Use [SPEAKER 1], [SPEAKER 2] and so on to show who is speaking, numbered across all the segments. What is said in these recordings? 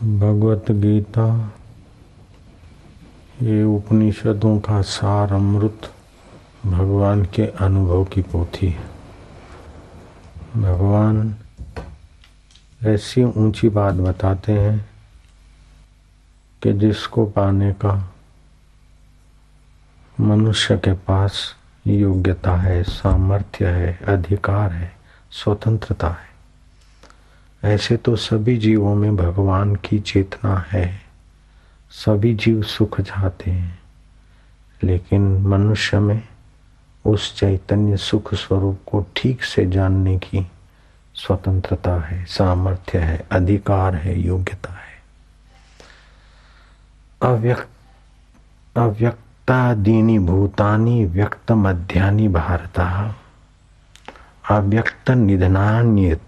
[SPEAKER 1] भगवत गीता ये उपनिषदों का सार अमृत भगवान के अनुभव की पोथी है। भगवान ऐसी ऊंची बात बताते हैं कि जिसको पाने का मनुष्य के पास योग्यता है, सामर्थ्य है, अधिकार है, स्वतंत्रता है। ऐसे तो सभी जीवों में भगवान की चेतना है, सभी जीव सुख चाहते हैं, लेकिन मनुष्य में उस चैतन्य सुख स्वरूप को ठीक से जानने की स्वतंत्रता है, सामर्थ्य है, अधिकार है, योग्यता है। अव्यक्तादीनि भूतानि व्यक्त मध्यानि भारतः अव्यक्त निधनान्येत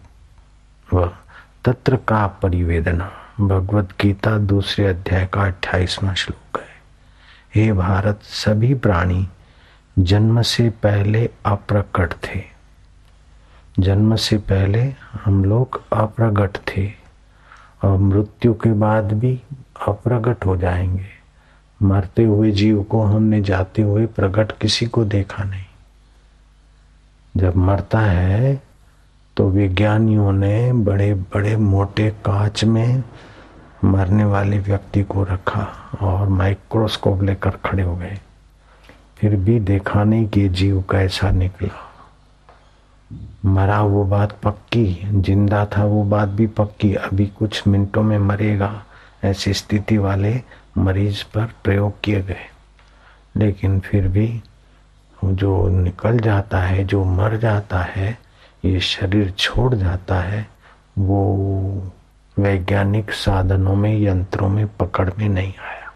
[SPEAKER 1] व तत्र का परिवेदना। भगवत गीता दूसरे अध्याय का 28वां श्लोक है। हे भारत, सभी प्राणी जन्म से पहले अप्रकट थे। जन्म से पहले हम लोग अप्रगट थे और मृत्यु के बाद भी अप्रगट हो जाएंगे। मरते हुए जीव को हमने जाते हुए प्रकट किसी को देखा नहीं। जब मरता है तो विज्ञानियों ने बड़े बड़े मोटे कांच में मरने वाले व्यक्ति को रखा और माइक्रोस्कोप लेकर खड़े हो गए, फिर भी देखा नहीं कि जीव कैसा निकला। मरा वो बात पक्की, जिंदा था वो बात भी पक्की, अभी कुछ मिनटों में मरेगा, ऐसी स्थिति वाले मरीज पर प्रयोग किए गए। लेकिन फिर भी जो निकल जाता है, जो मर जाता है, ये शरीर छोड़ जाता है, वो वैज्ञानिक साधनों में, यंत्रों में पकड़ में नहीं आया,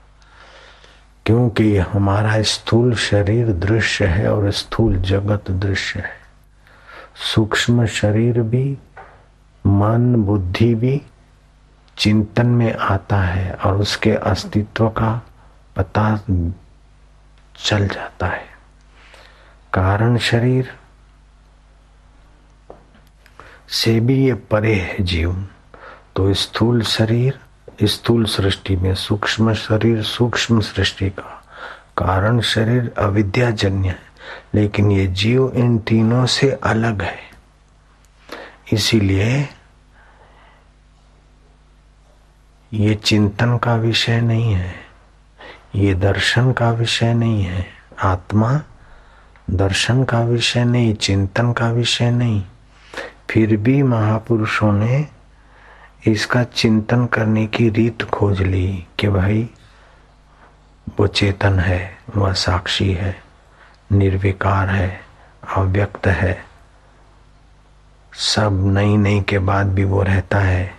[SPEAKER 1] क्योंकि हमारा स्थूल शरीर दृश्य है और स्थूल जगत दृश्य है। सूक्ष्म शरीर भी, मन बुद्धि भी चिंतन में आता है और उसके अस्तित्व का पता चल जाता है। कारण शरीर से भी ये परे है जीव। तो स्थूल शरीर स्थूल सृष्टि में, सूक्ष्म शरीर सूक्ष्म सृष्टि का, कारण शरीर अविद्याजन्य है, लेकिन ये जीव इन तीनों से अलग है। इसीलिए ये चिंतन का विषय नहीं है, ये दर्शन का विषय नहीं है। आत्मा दर्शन का विषय नहीं, चिंतन का विषय नहीं। फिर भी महापुरुषों ने इसका चिंतन करने की रीत खोज ली कि भाई वो चेतन है, वह साक्षी है, निर्विकार है, अव्यक्त है, सब नहीं के बाद भी वो रहता है।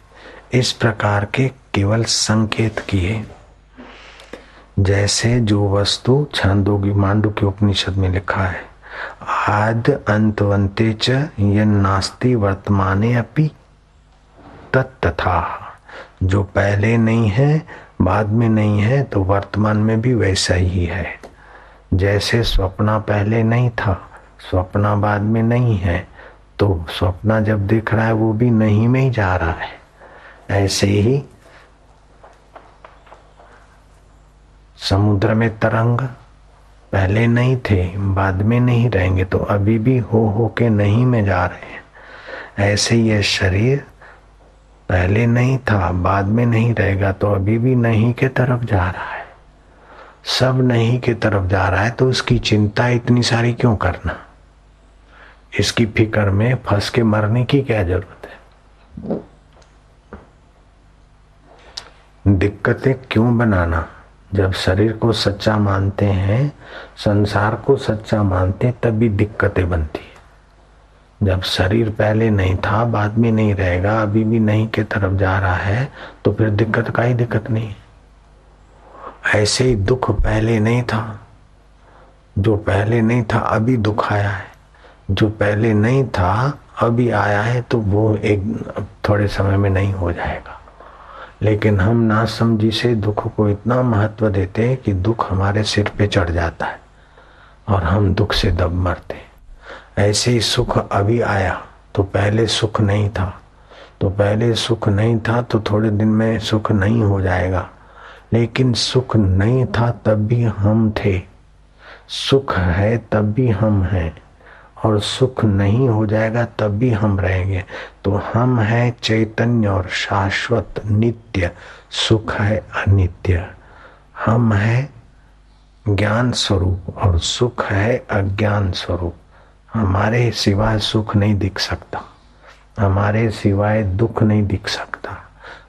[SPEAKER 1] इस प्रकार के केवल संकेत किए। जैसे जो वस्तु छांदोग्य मांडुक्य उपनिषद में लिखा है, आद अंतवंते च यन्नास्ति वर्तमाने अपि तत्तथा। जो पहले नहीं है, बाद में नहीं है, तो वर्तमान में भी वैसा ही है। जैसे स्वप्न पहले नहीं था, स्वप्न बाद में नहीं है, तो स्वप्न जब दिख रहा है वो भी नहीं में ही जा रहा है। ऐसे ही समुद्र में तरंग पहले नहीं थे, बाद में नहीं रहेंगे, तो अभी भी हो के नहीं में जा रहे हैं। ऐसे ये शरीर पहले नहीं था, बाद में नहीं रहेगा, तो अभी भी नहीं के तरफ जा रहा है। सब नहीं के तरफ जा रहा है, तो उसकी चिंता इतनी सारी क्यों करना? इसकी फिक्र में फंस के मरने की क्या जरूरत है? दिक्कतें क्यों बनाना? जब शरीर को सच्चा मानते हैं, संसार को सच्चा मानते, तभी दिक्कतें बनती है। जब शरीर पहले नहीं था, बाद में नहीं रहेगा, अभी भी नहीं के तरफ जा रहा है, तो फिर दिक्कत का ही दिक्कत नहीं। ऐसे ही दुख पहले नहीं था, जो पहले नहीं था अभी दुख आया है, जो पहले नहीं था अभी आया है, तो वो एक थोड़े समय में नहीं हो जाएगा। लेकिन हम नासमझी से दुख को इतना महत्व देते हैं कि दुख हमारे सिर पे चढ़ जाता है और हम दुख से दब मरते। ऐसे ही सुख अभी आया तो पहले सुख नहीं था, तो पहले सुख नहीं था तो थोड़े दिन में सुख नहीं हो जाएगा, लेकिन सुख नहीं था तब भी हम थे, सुख है तब भी हम हैं, और सुख नहीं हो जाएगा तब भी हम रहेंगे। तो हम है चैतन्य और शाश्वत नित्य, सुख है अनित्य। हम है ज्ञान स्वरूप और सुख है अज्ञान स्वरूप। हमारे सिवाय सुख नहीं दिख सकता, हमारे सिवाय दुख नहीं दिख सकता,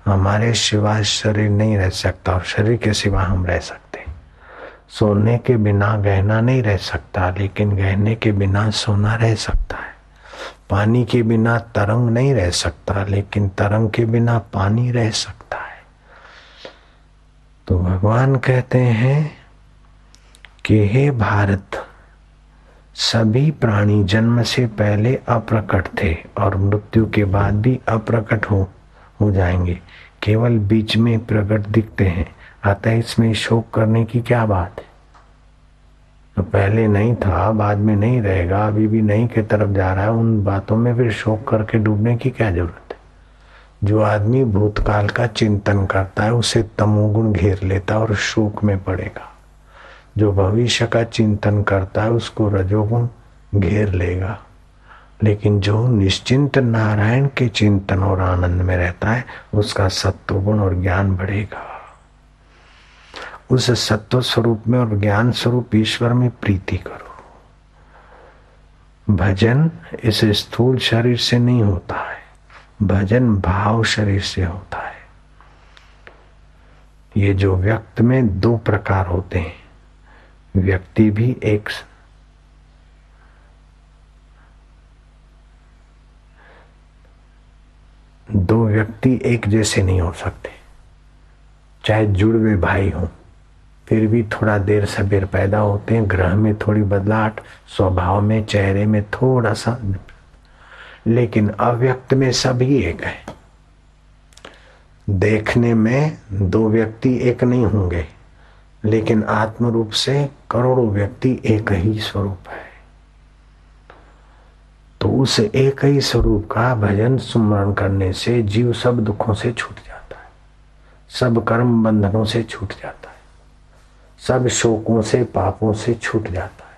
[SPEAKER 1] हमारे सिवाय शरीर नहीं रह सकता और शरीर के सिवा हम रह सकते। सोने के बिना गहना नहीं रह सकता, लेकिन गहने के बिना सोना रह सकता है। पानी के बिना तरंग नहीं रह सकता, लेकिन तरंग के बिना पानी रह सकता है। तो भगवान कहते हैं कि हे भारत, सभी प्राणी जन्म से पहले अप्रकट थे और मृत्यु के बाद भी अप्रकट हो जाएंगे, केवल बीच में प्रकट दिखते हैं। अतः इसमें शोक करने की क्या बात है? तो पहले नहीं था, बाद में नहीं रहेगा, अभी भी नहीं के तरफ जा रहा है, उन बातों में फिर शोक करके डूबने की क्या जरूरत है? जो आदमी भूतकाल का चिंतन करता है उसे तमोगुण घेर लेता है और शोक में पड़ेगा। जो भविष्य का चिंतन करता है उसको रजोगुण घेर लेगा। लेकिन जो निश्चिंत नारायण के चिंतन और आनंद में रहता है उसका सत्वगुण और ज्ञान बढ़ेगा। उस सत्व स्वरूप में और ज्ञान स्वरूप ईश्वर में प्रीति करो। भजन इस स्थूल शरीर से नहीं होता है, भजन भाव शरीर से होता है। ये जो व्यक्त में दो प्रकार होते हैं, व्यक्ति भी एक, दो व्यक्ति एक जैसे नहीं हो सकते, चाहे जुड़वे भाई हों, फिर भी थोड़ा देर सबेर पैदा होते हैं, ग्रह में थोड़ी बदलाहट, स्वभाव में, चेहरे में थोड़ा सा, लेकिन अव्यक्त में सभी एक है। देखने में दो व्यक्ति एक नहीं होंगे, लेकिन आत्म रूप से करोड़ों व्यक्ति एक ही स्वरूप है। तो उस एक ही स्वरूप का भजन सुमरण करने से जीव सब दुखों से छूट जाता है, सब कर्म बंधनों से छूट जाता है, सब शोकों से पापों से छूट जाता है।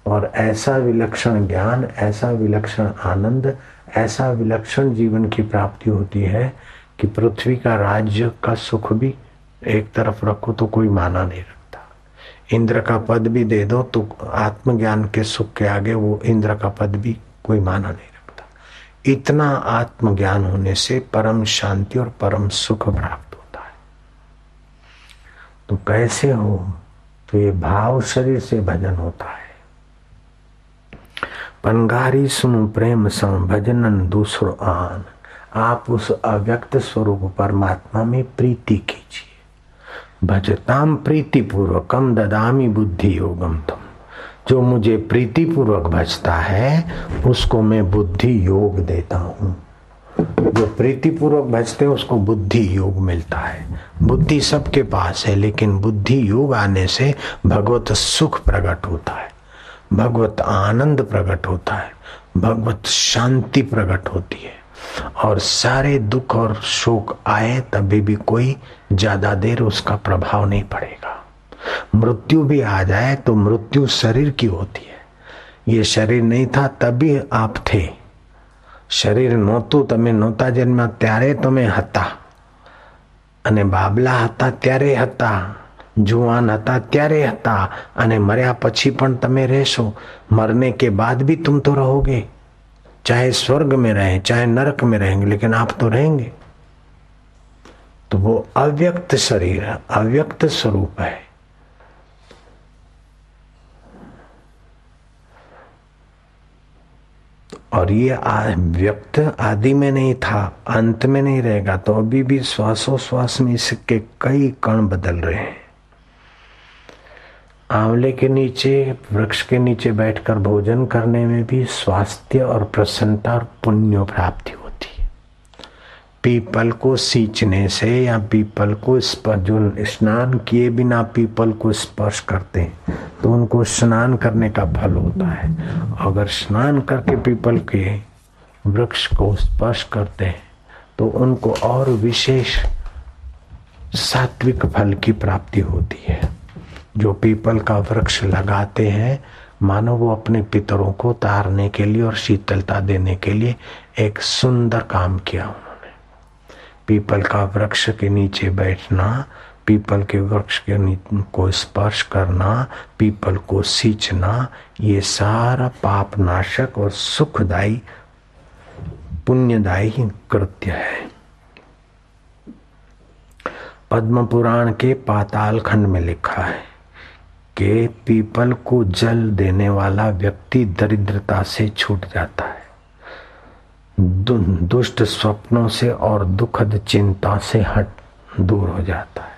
[SPEAKER 1] और ऐसा विलक्षण ज्ञान, ऐसा विलक्षण आनंद, ऐसा विलक्षण जीवन की प्राप्ति होती है कि पृथ्वी का राज्य का सुख भी एक तरफ रखो तो कोई माना नहीं रखता। इंद्र का पद भी दे दो तो आत्मज्ञान के सुख के आगे वो इंद्र का पद भी कोई माना नहीं रखता। इतना आत्मज्ञान होने से परम शांति और परम सुख प्राप्त होता है। तो कैसे हो? तो ये भाव शरीर से भजन होता है। पनगारी सुनु प्रेम सम भजनन दूसरो आन। आप उस अव्यक्त स्वरूप परमात्मा में प्रीति कीजिए। भजताम प्रीति पूर्वकम ददामी बुद्धि योगम तुम। जो मुझे प्रीति पूर्वक भजता है उसको मैं बुद्धि योग देता हूँ। जो प्रीति पूर्वक भजते हैं उसको बुद्धि योग मिलता है। बुद्धि सबके पास है, लेकिन बुद्धि योग आने से भगवत सुख प्रकट होता है, भगवत आनंद प्रकट होता है, भगवत शांति प्रकट होती है। और सारे दुख और शोक आए तभी भी कोई ज्यादा देर उसका प्रभाव नहीं पड़ेगा। मृत्यु भी आ जाए तो मृत्यु शरीर की होती है। ये शरीर नहीं था तभी आप थे। शरीर नહોતું, તમે નહોતા જન્મ્યા ત્યારે તમે હતા, અને બાબલા હતા ત્યારે હતા, જુવાન હતા ત્યારે હતા, અને મર્યા પછી પણ તમે રહેશો। मरने के बाद भी तुम तो रहोगे, चाहे स्वर्ग में रहें चाहे नरक में रहेंगे, लेकिन आप तो रहेंगे। तो वो अव्यक्त शरीर है, अव्यक्त स्वरूप है। और ये व्यक्त आदि में नहीं था, अंत में नहीं रहेगा। तो अभी भी श्वासोश्वास में इसके कई कण बदल रहे हैं। आंवले के नीचे, वृक्ष के नीचे बैठकर भोजन करने में भी स्वास्थ्य और प्रसन्नता और पुण्य प्राप्ति होती है। पीपल को सींचने से या पीपल को जो स्नान किए बिना पीपल को स्पर्श करते हैं तो उनको स्नान करने का फल होता है। अगर स्नान करके पीपल के वृक्ष को स्पर्श करते हैं तो तो उनको और विशेष सात्विक फल की प्राप्ति होती है। जो पीपल का वृक्ष लगाते हैं, मानो वो अपने पितरों को तारने के लिए और शीतलता देने के लिए एक सुंदर काम किया उन्होंने। पीपल का वृक्ष के नीचे बैठना, पीपल के वृक्ष के को स्पर्श करना, पीपल को सींचना, ये सारा पाप नाशक और सुखदायी पुण्यदायी कृत्य है। पद्म पुराण के पाताल खंड में लिखा है कि पीपल को जल देने वाला व्यक्ति दरिद्रता से छूट जाता है, दुष्ट स्वप्नों से और दुखद चिंता से दूर हो जाता है,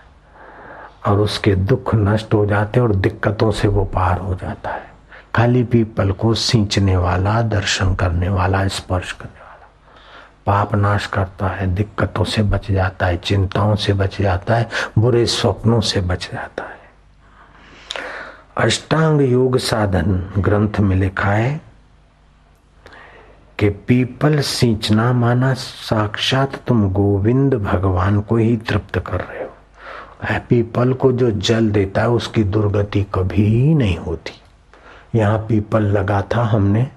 [SPEAKER 1] और उसके दुख नष्ट हो जाते और दिक्कतों से वो पार हो जाता है। खाली पीपल को सींचने वाला, दर्शन करने वाला, स्पर्श करने वाला पाप नाश करता है, दिक्कतों से बच जाता है, चिंताओं से बच जाता है, बुरे स्वप्नों से बच जाता है। अष्टांग योग साधन ग्रंथ में लिखा है कि पीपल सींचना माना साक्षात तुम गोविंद भगवान को ही तृप्त कर रहे हो। पीपल को जो जल देता है उसकी दुर्गति कभी नहीं होती। यहाँ पीपल लगा था, हमने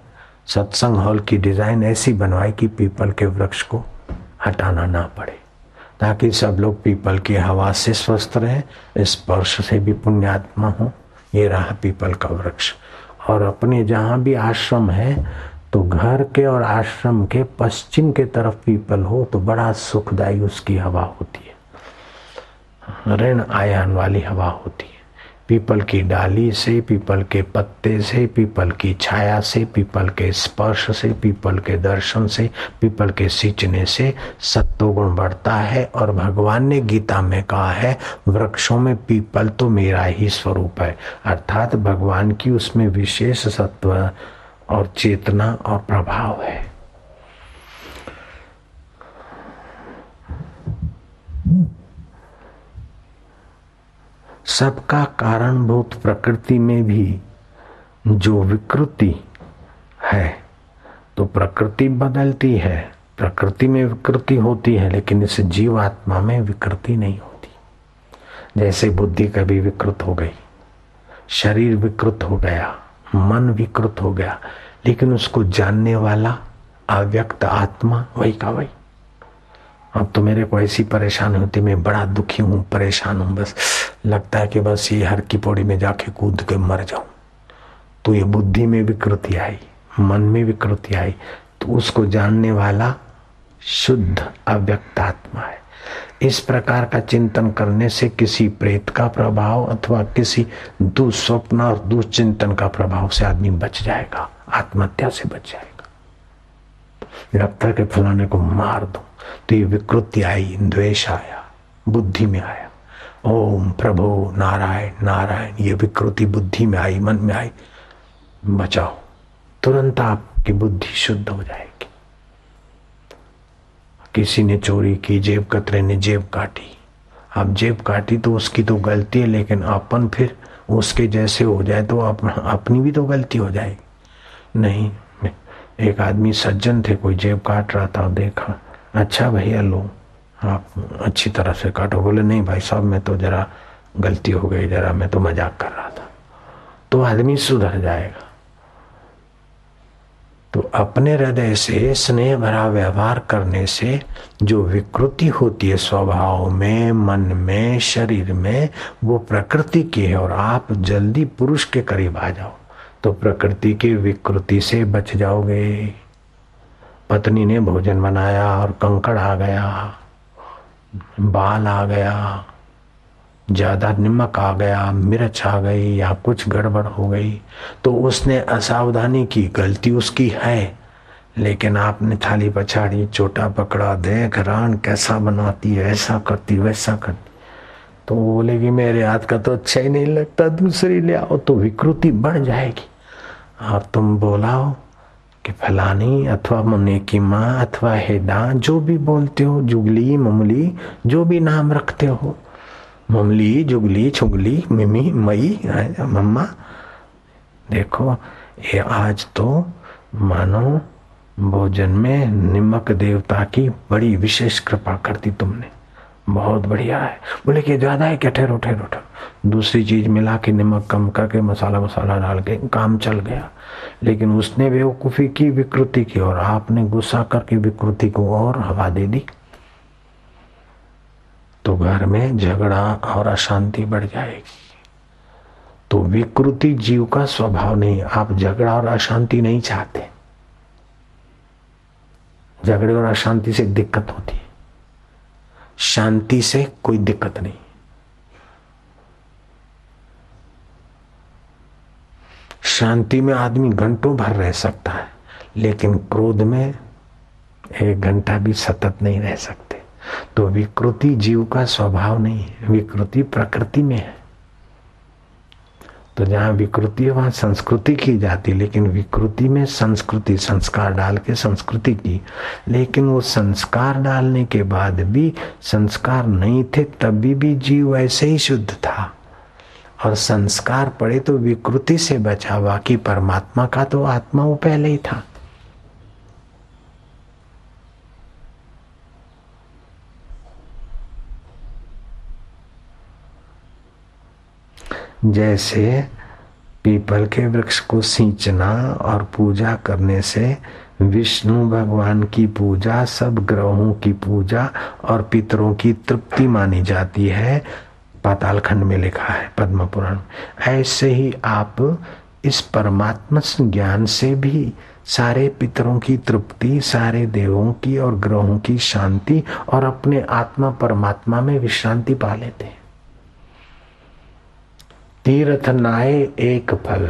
[SPEAKER 1] सत्संग हॉल की डिजाइन ऐसी बनवाई कि पीपल के वृक्ष को हटाना ना पड़े, ताकि सब लोग पीपल की हवा से स्वस्थ रहे, स्पर्श से भी पुण्यात्मा हो। ये रहा पीपल का वृक्ष। और अपने जहाँ भी आश्रम है तो घर के और आश्रम के पश्चिम के तरफ पीपल हो तो बड़ा सुखदायी उसकी हवा होती है, ऋण आयान वाली हवा होती है। पीपल की डाली से, पीपल के पत्ते से, पीपल की छाया से, पीपल के स्पर्श से, पीपल के दर्शन से, पीपल के सींचने से सत्वगुण बढ़ता है। और भगवान ने गीता में कहा है, वृक्षों में पीपल तो मेरा ही स्वरूप है, अर्थात भगवान की उसमें विशेष सत्व और चेतना और प्रभाव है। सबका कारणभूत प्रकृति में भी जो विकृति है, तो प्रकृति बदलती है, प्रकृति में विकृति होती है, लेकिन इस जीवात्मा में विकृति नहीं होती। जैसे बुद्धि कभी विकृत हो गई, शरीर विकृत हो गया, मन विकृत हो गया, लेकिन उसको जानने वाला अव्यक्त आत्मा वही का वही। अब तो मेरे को ऐसी परेशानी होती, मैं बड़ा दुखी हूँ, परेशान हूँ, बस लगता है कि बस ये हर की पौड़ी में जाके कूद के मर जाऊं। तो ये बुद्धि में विकृति आई, मन में विकृति आई, तो उसको जानने वाला शुद्ध अव्यक्त आत्मा है। इस प्रकार का चिंतन करने से किसी प्रेत का प्रभाव अथवा किसी दुस्वप्न और दुश्चिंतन का प्रभाव से आदमी बच जाएगा, आत्महत्या से बच जाएगा। लगता है कि फलाने को मार दो, तो ये विकृति आई, द्वेष आया, बुद्धि में आया, ओम प्रभो नारायण नारायण, ये विकृति बुद्धि में आई, मन में आई, बचाओ, तुरंत आपकी बुद्धि शुद्ध हो जाएगी। किसी ने चोरी की, जेब कतरे ने जेब काटी, अब जेब काटी तो उसकी तो गलती है, लेकिन अपन फिर उसके जैसे हो जाए तो अपनी भी तो गलती हो जाएगी। नहीं, एक आदमी सज्जन थे, कोई जेब काट रहा था, देखा, अच्छा भैया लो आप अच्छी तरह से काटो। बोले नहीं भाई साहब, मैं तो जरा गलती हो गई, जरा मैं तो मजाक कर रहा था। तो आदमी सुधर जाएगा। तो अपने हृदय से स्नेह भरा व्यवहार करने से जो विकृति होती है स्वभाव में, मन में, शरीर में, वो प्रकृति की है, और आप जल्दी पुरुष के करीब आ जाओ तो प्रकृति की विकृति से बच जाओगे। पत्नी ने भोजन बनाया और कंकड़ आ गया, बाल आ गया, ज्यादा नमक आ गया, मिर्च आ गई, या कुछ गड़बड़ हो गई, तो उसने असावधानी की, गलती उसकी है, लेकिन आपने थाली पछाड़ी, चोटा पकड़ा, देख रान कैसा बनाती है, ऐसा करती वैसा करती, तो वो बोलेगी मेरे हाथ का तो अच्छा ही नहीं लगता, दूसरी ले आओ, तो विकृति बढ़ जाएगी। और तुम बोलाओ कि फलानी अथवा मुन्ने की माँ अथवा हेडा, जो भी बोलते हो, जुगली ममली, जो भी नाम रखते हो, ममली जुगली छुगली मिमी मई मम्मा, देखो ये आज तो मानो भोजन में निमक देवता की बड़ी विशेष कृपा कर दी तुमने, बहुत बढ़िया है। बोले कि ज्यादा है क्या? ठहरो ठहरो ठहरो, दूसरी चीज मिला के निमक कम करके मसाला मसाला डाल के काम चल गया। लेकिन उसने बेवकूफी की, विकृति की, और आपने गुस्सा करके विकृति को और हवा दे दी, तो घर में झगड़ा और अशांति बढ़ जाएगी। तो विकृति जीव का स्वभाव नहीं। आप झगड़ा और अशांति नहीं चाहते, झगड़े और अशांति से दिक्कत होती है, शांति से कोई दिक्कत नहीं। शांति में आदमी घंटों भर रह सकता है, लेकिन क्रोध में 1 घंटा भी सतत नहीं रह सकते। तो विकृति जीव का स्वभाव नहीं है, विकृति प्रकृति में है। तो जहां विकृति है वहां संस्कृति की जाती, लेकिन विकृति में संस्कृति, संस्कार डाल के संस्कृति की। लेकिन वो संस्कार डालने के बाद भी संस्कार नहीं थे, तभी भी जीव ऐसे ही शुद्ध था। और संस्कार पड़े तो विकृति से बचा, बाकी परमात्मा का तो आत्मा वो पहले ही था। जैसे पीपल के वृक्ष को सींचना और पूजा करने से विष्णु भगवान की पूजा, सब ग्रहों की पूजा और पितरों की तृप्ति मानी जाती है, पाताल खंड में लिखा है पद्म पुराण। ऐसे ही आप इस परमात्मा ज्ञान से भी सारे पितरों की तृप्ति, सारे देवों की और ग्रहों की शांति और अपने आत्मा परमात्मा में विश्रांति पा लेते हैं। तीर्थ नाए एक फल,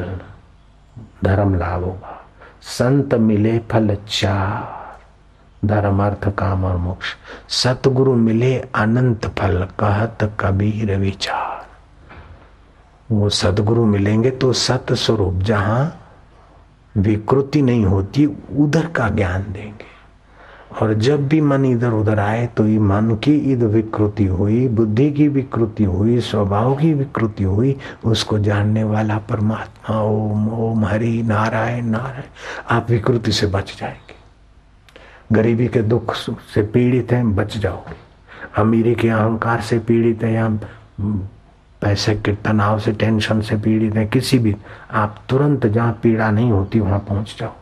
[SPEAKER 1] धर्म लाभ होगा। संत मिले फल 4, धर्म अर्थ काम और मोक्ष। सतगुरु मिले अनंत फल, कहत कबीर विचार। वो सतगुरु मिलेंगे तो सत स्वरूप, जहां विकृति नहीं होती, उधर का ज्ञान देंगे। और जब भी मन इधर उधर आए तो ये मन की इधर विकृति हुई, बुद्धि की विकृति हुई, स्वभाव की विकृति हुई, उसको जानने वाला परमात्मा ओम ओम हरि नारायण नारायण, आप विकृति से बच जाएंगे। गरीबी के दुख से पीड़ित हैं, बच जाओगे। अमीरी के अहंकार से पीड़ित है, या पैसे के तनाव से, टेंशन से पीड़ित है, किसी भी, आप तुरंत जहां पीड़ा नहीं होती वहां पहुंच जाओ।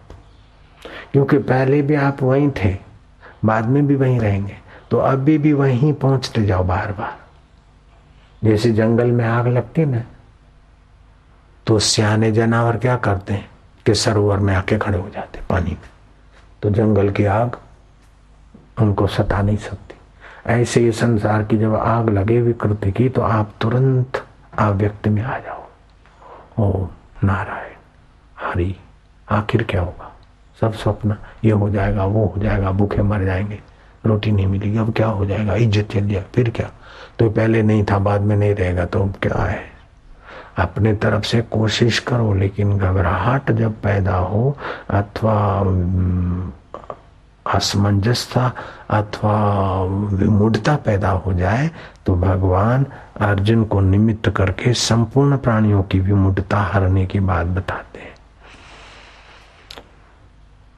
[SPEAKER 1] क्योंकि पहले भी आप वहीं थे, बाद में भी वहीं रहेंगे। तो अभी भी वहीं पहुंचते जाओ बार बार। जैसे जंगल में आग लगती है ना, तो सियाने जानवर क्या करते हैं कि सरोवर में आके खड़े हो जाते पानी में, तो जंगल की आग उनको सता नहीं सकती। ऐसे ये संसार की जब आग लगे विकृति की, तो आप तुरंत अव्यक्त में आ जाओ। ओम नारायण हरि। आखिर क्या होगा? सब स्वप्न, ये हो जाएगा, वो हो जाएगा, भूखे मर जाएंगे, रोटी नहीं मिलेगी, अब क्या हो जाएगा, इज्जत चल जाए, फिर क्या? तो पहले नहीं था, बाद में नहीं रहेगा, तो अब क्या है? अपने तरफ से कोशिश करो, लेकिन घबराहट जब पैदा हो, अथवा असमंजसता अथवा विमूढ़ता पैदा हो जाए, तो भगवान अर्जुन को निमित्त करके संपूर्ण प्राणियों की विमूढ़ता हरने की बात बताते हैं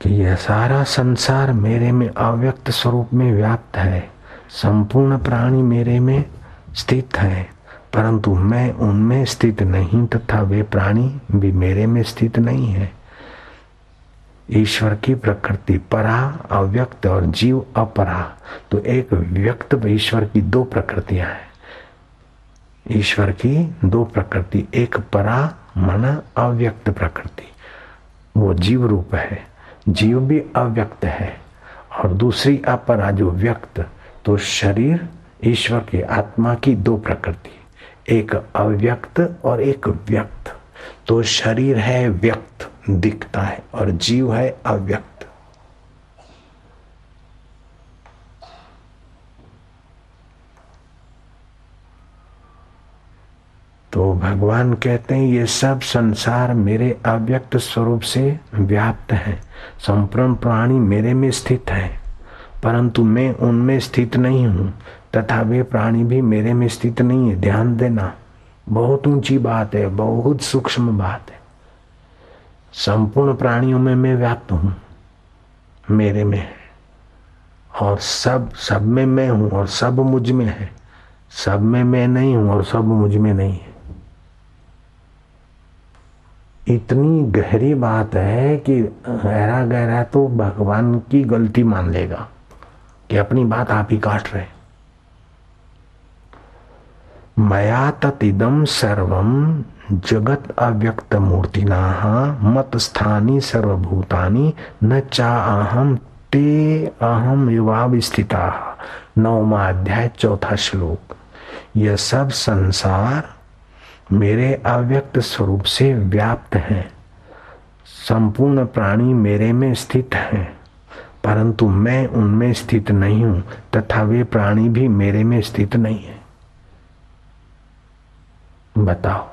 [SPEAKER 1] कि यह सारा संसार मेरे में अव्यक्त स्वरूप में व्याप्त है। संपूर्ण प्राणी मेरे में स्थित है, परंतु मैं उनमें स्थित नहीं, तथा वे प्राणी भी मेरे में स्थित नहीं है। ईश्वर की प्रकृति परा, अव्यक्त, और जीव अपरा। तो एक व्यक्त ईश्वर की 2 प्रकृतियां हैं। ईश्वर की 2 प्रकृति, एक परा माना अव्यक्त प्रकृति, वो जीव रूप है, जीव भी अव्यक्त है, और दूसरी अपरा जो व्यक्त। तो शरीर ईश्वर के आत्मा की 2 प्रकृति, एक अव्यक्त और एक व्यक्त। तो शरीर है व्यक्त, दिखता है, और जीव है अव्यक्त। तो भगवान कहते हैं ये सब संसार मेरे अव्यक्त स्वरूप से व्याप्त है। संपूर्ण प्राणी मेरे में स्थित है, परंतु मैं उनमें स्थित नहीं हूं, तथा वे प्राणी भी मेरे में स्थित नहीं है। ध्यान देना, बहुत ऊंची बात है, बहुत सूक्ष्म बात है। संपूर्ण प्राणियों में मैं व्याप्त हूं, मेरे में है, और सब सब में मैं हूं और सब मुझ में है। सब में मैं नहीं हूं और सब मुझ में नहीं है। इतनी गहरी बात है कि गहरा गहरा तो भगवान की गलती मान लेगा कि अपनी बात आप ही काट रहे। मया ततिदम सर्वम जगत अव्यक्त मूर्तिना मत स्थानी सर्वभूतानि न चा अहम ते अहम युवा स्थिता। 9वां अध्याय 4था श्लोक। यह सब संसार मेरे अव्यक्त स्वरूप से व्याप्त है। संपूर्ण प्राणी मेरे में स्थित हैं, परंतु मैं उनमें स्थित नहीं हूं तथा वे प्राणी भी मेरे में स्थित नहीं है। बताओ,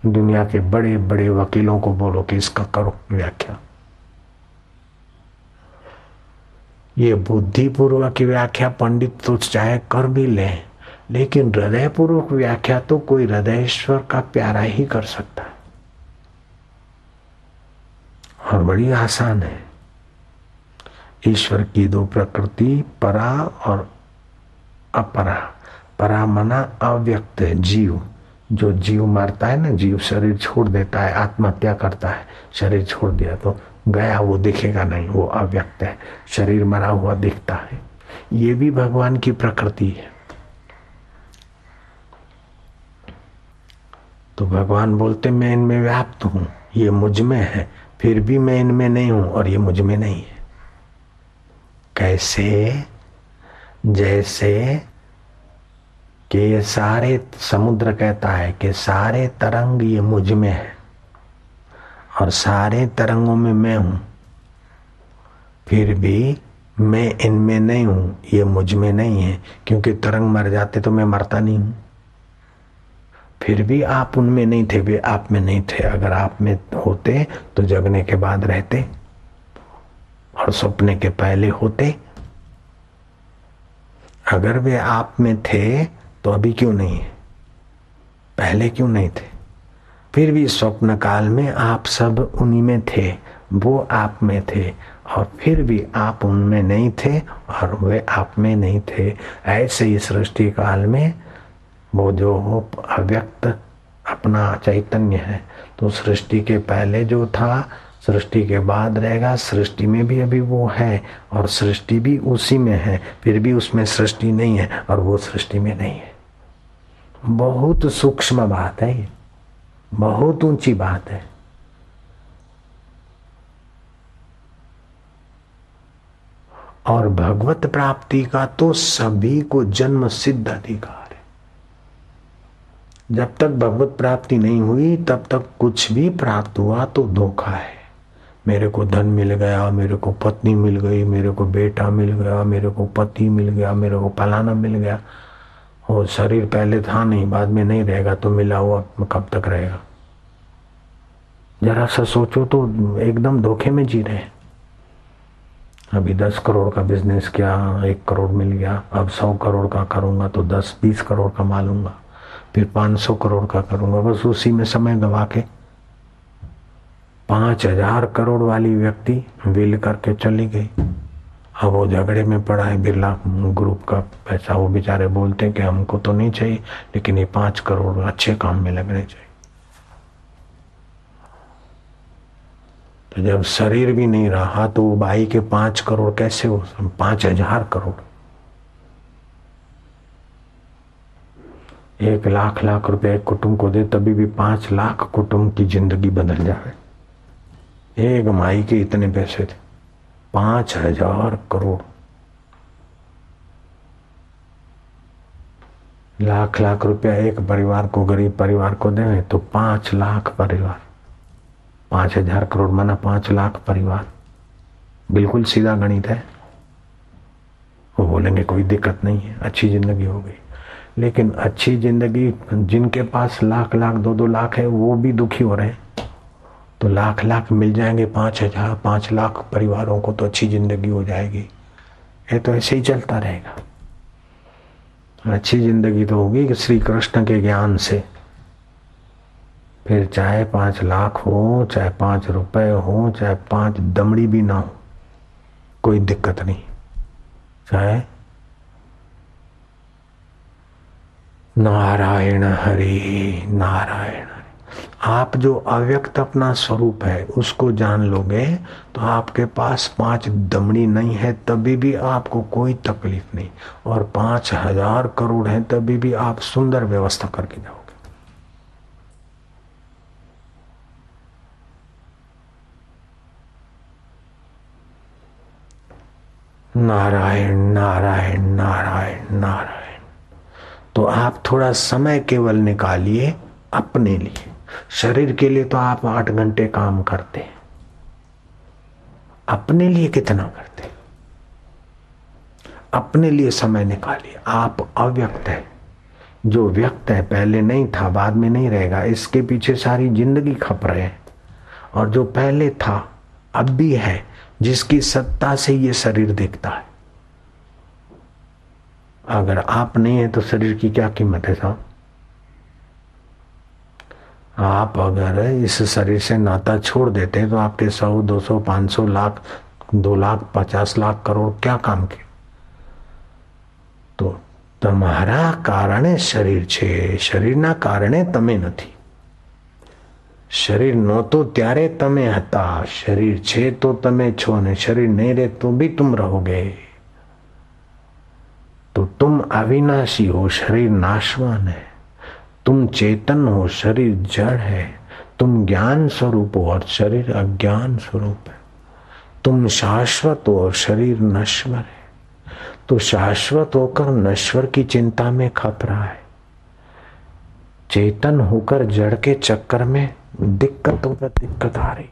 [SPEAKER 1] दुनिया के बड़े बड़े वकीलों को बोलो कि इसका करो व्याख्या। ये बुद्धिपूर्वक की व्याख्या पंडित तो चाहे कर भी ले, लेकिन हृदय पूर्वक व्याख्या तो कोई हृदयेश्वर का प्यारा ही कर सकता है, और बड़ी आसान है। ईश्वर की दो प्रकृति, परा और अपरा। परा मना अव्यक्त जीव, जो जीव मरता है ना, जीव शरीर छोड़ देता है, आत्महत्या करता है, शरीर छोड़ दिया तो गया, वो दिखेगा नहीं, वो अव्यक्त है। शरीर मरा हुआ दिखता है, ये भी भगवान की प्रकृति है। तो भगवान बोलते मैं इनमें व्याप्त हूं, ये मुझ में है, फिर भी मैं इनमें नहीं हूं और ये मुझ में नहीं है। कैसे? जैसे कि ये सारे समुद्र कहता है कि सारे तरंग ये मुझ में है और सारे तरंगों में मैं हूं, फिर भी मैं इनमें नहीं हूं, ये मुझ में नहीं है, क्योंकि तरंग मर जाते तो मैं मरता नहीं हूं। फिर भी आप उनमें नहीं थे, वे आप में नहीं थे। अगर आप में होते तो जगने के बाद रहते और सपने के पहले होते। अगर वे आप में थे तो अभी क्यों नहीं है, पहले क्यों नहीं थे? फिर भी स्वप्न काल में आप सब उन्हीं में थे, वो आप में थे, और फिर भी आप उनमें नहीं थे और वे आप में नहीं थे। ऐसे ही सृष्टि काल में वो जो अव्यक्त अपना चैतन्य है, तो सृष्टि के पहले जो था सृष्टि के बाद रहेगा, सृष्टि में भी अभी वो है और सृष्टि भी उसी में है, फिर भी उसमें सृष्टि नहीं है और वो सृष्टि में नहीं है। बहुत सूक्ष्म बात है ये, बहुत ऊंची बात है। और भगवत प्राप्ति का तो सभी को जन्म सिद्ध अधिकार है। जब तक भगवत प्राप्ति नहीं हुई तब तक कुछ भी प्राप्त हुआ तो धोखा है। मेरे को धन मिल गया, मेरे को पत्नी मिल गई, मेरे को बेटा मिल गया, मेरे को पति मिल गया, मेरे को फलाना मिल गया, और शरीर पहले था नहीं, बाद में नहीं रहेगा तो मिला हुआ कब तक रहेगा? जरा सा सोचो तो एकदम धोखे में जी रहे हैं। अभी 10 करोड़ का बिजनेस किया, 1 करोड़ मिल गया, अब 100 करोड़ का करूंगा तो 10-20 करोड़ कमा लूंगा, फिर 500 करोड़ का करूंगा, बस उसी में समय गवा के 5000 करोड़ वाली व्यक्ति विल करके चली गई। अब वो झगड़े में पड़ा है बिरला ग्रुप का पैसा। वो बेचारे बोलते हैं कि हमको तो नहीं चाहिए, लेकिन ये 5 करोड़ अच्छे काम में लगने चाहिए। तो जब शरीर भी नहीं रहा तो वो भाई के 5 करोड़ कैसे हो? 5000 करोड़। 1 लाख रुपए एक कुटुंब को दे तभी भी 5 लाख कुटुंब की जिंदगी बदल जाए। एक माई के इतने पैसे थे, 5000 करोड़। लाख रुपया एक परिवार को, गरीब परिवार को दें तो 5 लाख परिवार, 5000 करोड़ माना 5 लाख परिवार। बिल्कुल सीधा गणित है। वो बोलेंगे कोई दिक्कत नहीं है, अच्छी जिंदगी हो गई। लेकिन अच्छी जिंदगी, जिनके पास लाख 2-2 लाख है वो भी दुखी हो रहे हैं। तो लाख मिल जाएंगे 5000, 5 लाख परिवारों को तो अच्छी जिंदगी हो जाएगी। ये तो ऐसे ही चलता रहेगा। अच्छी जिंदगी तो होगी कि श्री कृष्ण के ज्ञान से। फिर चाहे 5 लाख हो, चाहे 5 रुपए हो, चाहे 5 दमड़ी भी ना हो, कोई दिक्कत नहीं। चाहे नारायण हरि नारायण। आप जो अव्यक्त अपना स्वरूप है उसको जान लोगे तो आपके पास 5 दमड़ी नहीं है तभी भी आपको कोई तकलीफ नहीं, और 5,000 करोड़ है तभी भी आप सुंदर व्यवस्था करके जाओगे। नारायण नारायण नारायण नारायण। तो आप थोड़ा समय केवल निकालिए अपने लिए। शरीर के लिए तो आप 8 घंटे काम करते हैं, अपने लिए कितना करते? अपने लिए समय निकालिए। आप अव्यक्त है, जो व्यक्त है पहले नहीं था बाद में नहीं रहेगा, इसके पीछे सारी जिंदगी खप रहे हैं। और जो पहले था अब भी है, जिसकी सत्ता से ये शरीर दिखता है। अगर आप नहीं है तो शरीर की क्या कीमत है साहब? आप अगर इस शरीर से नाता छोड़ देते तो आपके 100, 200, 500 लाख, 2 लाख, 50 लाख करोड़ क्या काम के? तो તમારા કારણે શરીર છે, શરીરના કારણે તમે નથી। શરીર નહોતું ત્યારે તમે હતા, શરીર છે તો તમે છો, ને શરીર નહીં રહે તો भी तुम रहोगे। तो तुम अविनाशी हो, शरीर नाशवान है। तुम चेतन हो, शरीर जड़ है। तुम ज्ञान स्वरूप हो और शरीर अज्ञान स्वरूप है। तुम शाश्वत हो और शरीर नश्वर है। तो शाश्वत होकर नश्वर की चिंता में खप रहा है, चेतन होकर जड़ के चक्कर में दिक्कतों पर दिक्कत आ रही।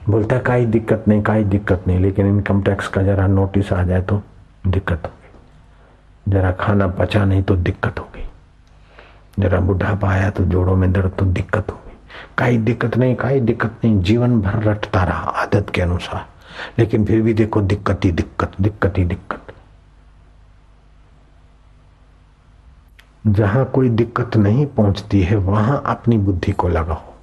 [SPEAKER 1] बोलता काई दिक्कत नहीं, काई दिक्कत नहीं, लेकिन इनकम टैक्स का जरा नोटिस आ जाए तो दिक्कत हो गई, जरा खाना पचा नहीं तो दिक्कत हो गई, जरा बुढ़ापा आया तो जोड़ों में दर्द तो दिक्कत हो गई। काई दिक्कत नहीं, काई दिक्कत नहीं, जीवन भर रटता रहा आदत के अनुसार, लेकिन फिर भी देखो दिक्कत ही दिक्कत, दिक्कत ही दिक्कत। जहां कोई दिक्कत नहीं पहुंचती है वहां अपनी बुद्धि को लगाओ।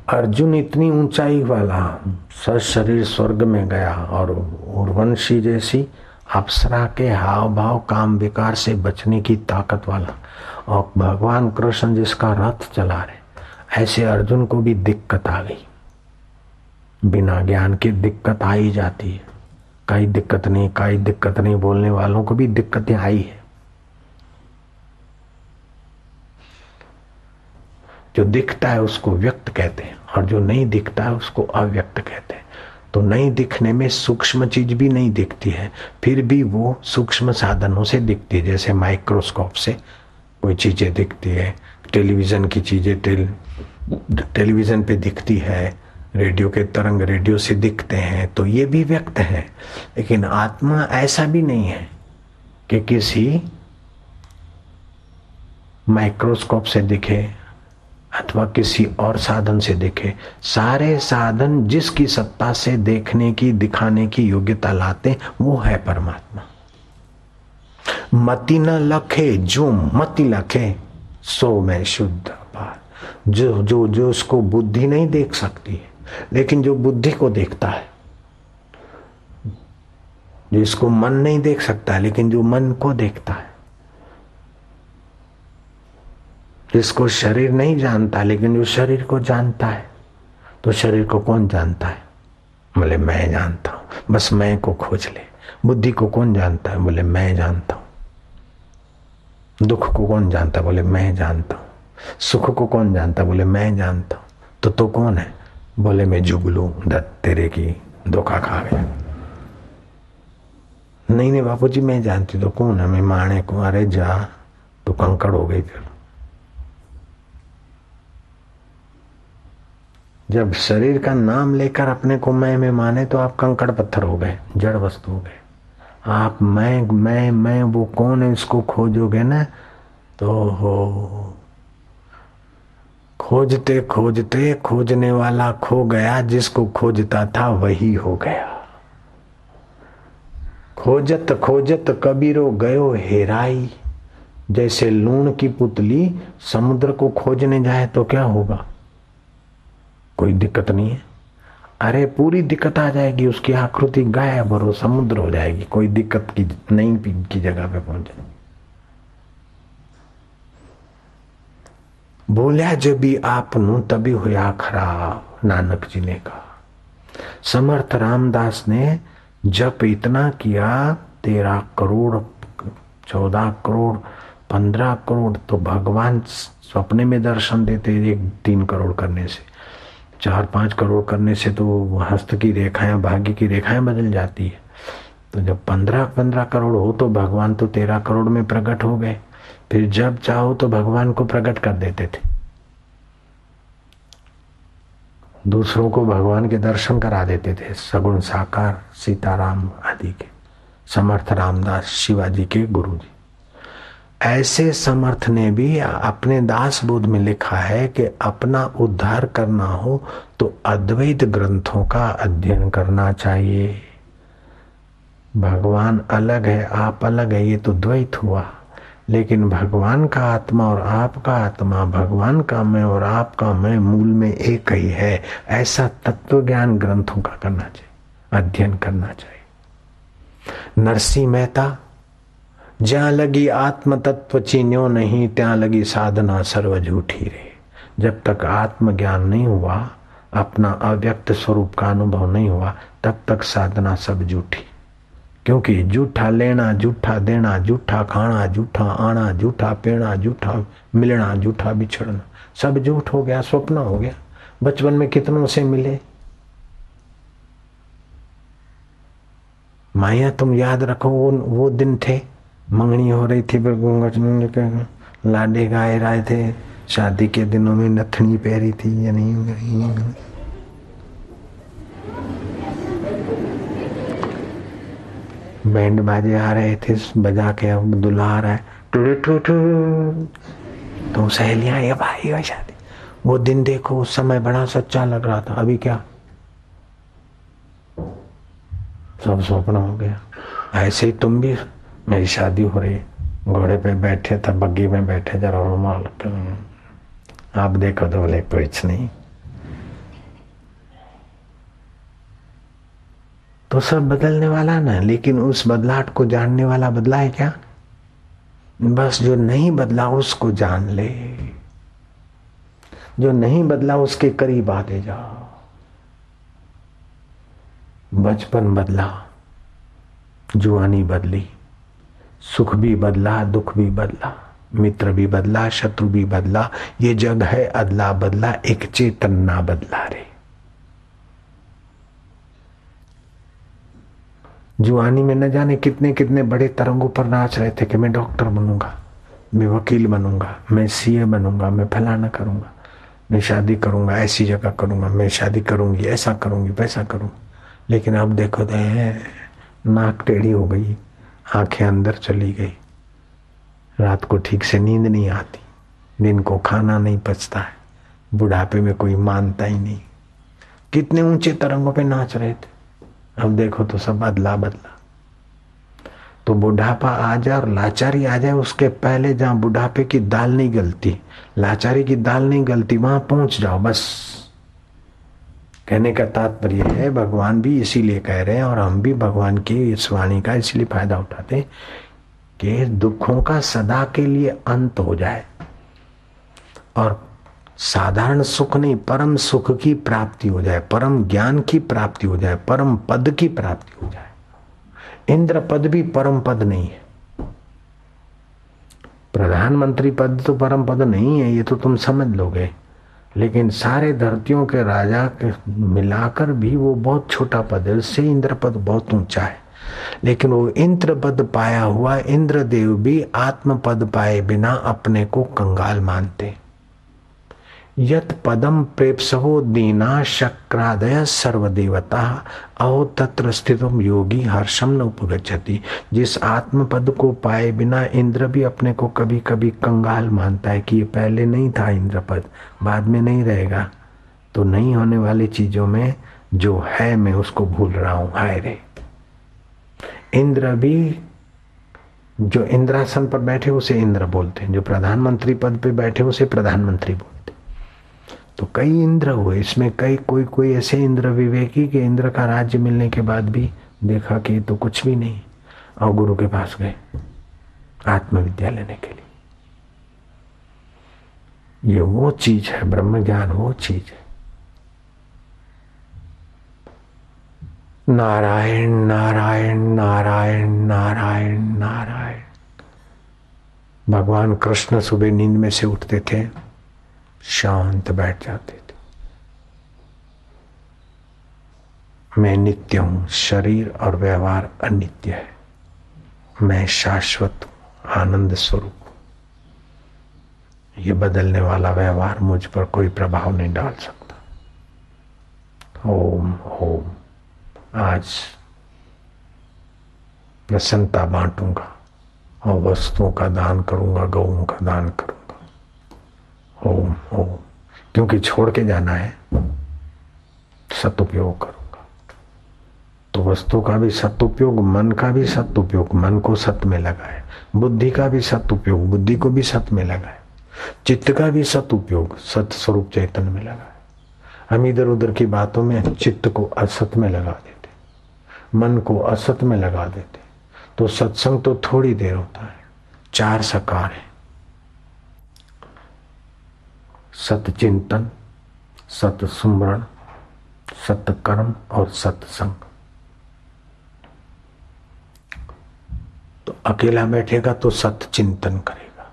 [SPEAKER 1] अर्जुन इतनी ऊंचाई वाला शरीर स्वर्ग में गया और उर्वशी जैसी अप्सरा के हाव भाव काम विकार से बचने की ताकत वाला, और भगवान कृष्ण जिसका रथ चला रहे, ऐसे अर्जुन को भी दिक्कत आ गई। बिना ज्ञान के दिक्कत आ ही जाती है। कई दिक्कत नहीं, कई दिक्कत नहीं बोलने वालों को भी दिक्कतें आई है। जो दिखता है उसको व्यक्त कहते हैं और जो नहीं दिखता है उसको अव्यक्त कहते हैं। तो नहीं दिखने में सूक्ष्म चीज भी नहीं दिखती है, फिर भी वो सूक्ष्म साधनों से दिखती है। जैसे माइक्रोस्कोप से कोई चीजें दिखती है, टेलीविजन की चीजें टेलीविजन पे दिखती है, रेडियो के तरंग रेडियो से दिखते हैं, तो ये भी व्यक्त है। लेकिन आत्मा ऐसा भी नहीं है कि किसी माइक्रोस्कोप से दिखे अथवा किसी और साधन से दिखे। सारे साधन जिसकी सत्ता से देखने की दिखाने की योग्यता लाते वो है परमात्मा। मति न लखे, जो मति लखे सो मैं शुद्ध अपार। जो जो जो उसको बुद्धि नहीं देख सकती है, लेकिन जो बुद्धि को देखता है, जिसको मन नहीं देख सकता लेकिन जो मन को देखता है, जिसको शरीर नहीं जानता लेकिन जो शरीर को जानता है। तो शरीर को कौन जानता है? बोले मैं जानता हूं, बस मैं को खोज ले। बुद्धि को कौन जानता है? बोले मैं जानता हूं। दुख को कौन जानता है? बोले मैं जानता हूं। सुख को कौन जानता है? बोले मैं जानता हूं। तो कौन है? बोले मैं जुगलू दत्त तेरे की धोखा खा गया। नहीं बापूजी मैं जानती। तो कौन है? मैं माने को। अरे जा, तो कंकड़ हो गई। फिर जब शरीर का नाम लेकर अपने को मैं माने तो आप कंकड़ पत्थर हो गए, जड़ वस्तु हो गए। आप मैं वो कौन है इसको खोजोगे ना, तो हो खोजते खोजते खोजने वाला खो गया, जिसको खोजता था वही हो गया। खोजत खोजत कबीरो गयो हेराई, जैसे लूण की पुतली समुद्र को खोजने जाए तो क्या होगा? कोई दिक्कत नहीं है। अरे पूरी दिक्कत आ जाएगी, उसकी आकृति गायब और वो समुद्र हो जाएगी, कोई दिक्कत की नहीं की जगह पे पहुंच जाए। बोलिया जब भी आपनू तभी हुआ खराब, नानक जी ने कहा। समर्थ रामदास ने जप इतना किया, 13 करोड़ 14 करोड़ 15 करोड़, तो भगवान सपने में दर्शन देते। 1-3 करोड़ करने से, 4-5 करोड़ करने से तो हस्त की रेखाएं, भाग्य की रेखाएं बदल जाती है। तो जब 15 करोड़ हो तो भगवान तो 13 करोड़ में प्रकट हो गए। फिर जब चाहो तो भगवान को प्रकट कर देते थे, दूसरों को भगवान के दर्शन करा देते थे, सगुण साकार सीताराम आदि के। समर्थ रामदास शिवाजी के गुरु जी। ऐसे समर्थ ने भी अपने दास बोध में लिखा है कि अपना उद्धार करना हो तो अद्वैत ग्रंथों का अध्ययन करना चाहिए। भगवान अलग है, आप अलग है, ये तो द्वैत हुआ। लेकिन भगवान का आत्मा और आपका आत्मा, भगवान का मैं और आपका मैं मूल में एक ही है, ऐसा तत्व ज्ञान ग्रंथों का करना चाहिए, अध्ययन करना चाहिए। नरसिंह मेहता, ज्યાં लगी आत्म तत्व चीन्यो नहीं, ત્યાં लगी साधना सर्व झूठी रे। जब तक आत्मज्ञान नहीं हुआ, अपना अव्यक्त स्वरूप का अनुभव नहीं हुआ, तब तक साधना सब झूठी। क्योंकि झूठा लेना, झूठा देना, झूठा खाना, झूठा आना, झूठा पीना, झूठा मिलना, झूठा बिछड़ना, सब झूठ हो गया, स्वप्न हो गया। बचपन में कितनों से मिले। माया, तुम याद रखो, वो दिन थे, मंगनी हो रही थी, घूंघट लाडे गाए रहे थे, शादी के दिनों में नथनी पहरी थी या नहीं, बैंड बाजे आ रहे थे, बजा के अब दुल्हा आ रहा है, तो सहेलियां, ये भाई है शादी। वो दिन देखो, उस समय बड़ा सच्चा लग रहा था। अभी क्या, सब स्वप्न हो गया। ऐसे ही तुम भी, मेरी शादी हो रही, घोड़े पे बैठे था, बग्गी में बैठे, जरा रुमाल, आप देखो तो बोले कुछ नहीं। तो सब बदलने वाला ना, लेकिन उस बदलाहट को जानने वाला बदला है क्या? बस जो नहीं बदला उसको जान ले, जो नहीं बदला उसके करीब आते जाओ। बचपन बदला, जुआनी बदली, सुख भी बदला, दुख भी बदला, मित्र भी बदला, शत्रु भी बदला। ये जग है अदला बदला, एक चेतन ना बदला रे। जुआनी में न जाने कितने कितने बड़े तरंगों पर नाच रहे थे कि मैं डॉक्टर बनूंगा, मैं वकील बनूंगा, मैं सीए बनूंगा, मैं फलाना करूंगा, मैं शादी करूंगा, ऐसी जगह करूंगा, मैं शादी करूंगी, ऐसा करूंगी, वैसा करूंगी। लेकिन अब देखो तो नाक टेढ़ी हो गई, आंखें अंदर चली गई, रात को ठीक से नींद नहीं आती, दिन को खाना नहीं पचता है, बुढ़ापे में कोई मानता ही नहीं। कितने ऊंचे तरंगों पे नाच रहे थे, अब देखो तो सब बदला बदला। तो बुढ़ापा आ जाए और लाचारी आ जाए, उसके पहले जहां बुढ़ापे की दाल नहीं गलती, लाचारी की दाल नहीं गलती, वहां पहुंच जाओ बस। कहने का तात्पर्य है, भगवान भी इसीलिए कह रहे हैं और हम भी भगवान की इस वाणी का इसलिए फायदा उठाते हैं कि दुखों का सदा के लिए अंत हो जाए और साधारण सुख नहीं, परम सुख की प्राप्ति हो जाए, परम ज्ञान की प्राप्ति हो जाए, परम पद की प्राप्ति हो जाए। इंद्र पद भी परम पद नहीं है, प्रधानमंत्री पद तो परम पद नहीं है, ये तो तुम समझ लोगे। लेकिन सारे धरतियों के राजा के मिलाकर भी वो बहुत छोटा पद है, उससे इंद्र पद बहुत ऊंचा है। लेकिन वो इंद्र पद पाया हुआ इंद्रदेव भी आत्म पद पाए बिना अपने को कंगाल मानते। यत पदम प्रेप्सवो दीना शक्रादय सर्वदेवता अहो तत्र स्थितम योगी हर्षम न उपगच्छति। जिस आत्म पद को पाए बिना इंद्र भी अपने को कभी कभी कंगाल मानता है कि ये पहले नहीं था इंद्र पद, बाद में नहीं रहेगा। तो नहीं होने वाली चीजों में जो है मैं उसको भूल रहा हूं, हाय रे। इंद्र भी जो इंद्रासन पर बैठे उसे इंद्र बोलते हैं, जो प्रधानमंत्री पद पे बैठे उसे प्रधानमंत्री बोलते हैं। तो कई इंद्र हुए, इसमें कई कोई कोई ऐसे इंद्र विवेकी के इंद्र का राज्य मिलने के बाद भी देखा कि तो कुछ भी नहीं, और गुरु के पास गए आत्मविद्या लेने के लिए। ये वो चीज है, ब्रह्म ज्ञान वो चीज है। नारायण नारायण नारायण नारायण नारायण। भगवान कृष्ण सुबह नींद में से उठते थे, शांत बैठ जाते थे। मैं नित्य हूं, शरीर और व्यवहार अनित्य है, मैं शाश्वत हूं, आनंद स्वरूप हूं। ये बदलने वाला व्यवहार मुझ पर कोई प्रभाव नहीं डाल सकता। ओम ओम। आज प्रसन्नता बांटूंगा और वस्तुओं का दान करूंगा, गौओं का दान करूंगा। ओम ओम। क्योंकि छोड़ के जाना है, सदुपयोग करूंगा। तो वस्तु का भी सदुपयोग, मन का भी सदुपयोग, मन को सत में लगाए, बुद्धि का भी सदुपयोग, बुद्धि को भी सत में लगाए, चित्त का भी सदुपयोग, सत स्वरूप चैतन्य में लगाए। हम इधर उधर की बातों में चित्त को असत में लगा देते, मन को असत में लगा देते। तो सत्संग तो थोड़ी देर होता है। चार सकार है, सत चिंतन, सत सुमरण, सत कर्म और सत्संग। तो अकेला बैठेगा तो सत चिंतन करेगा,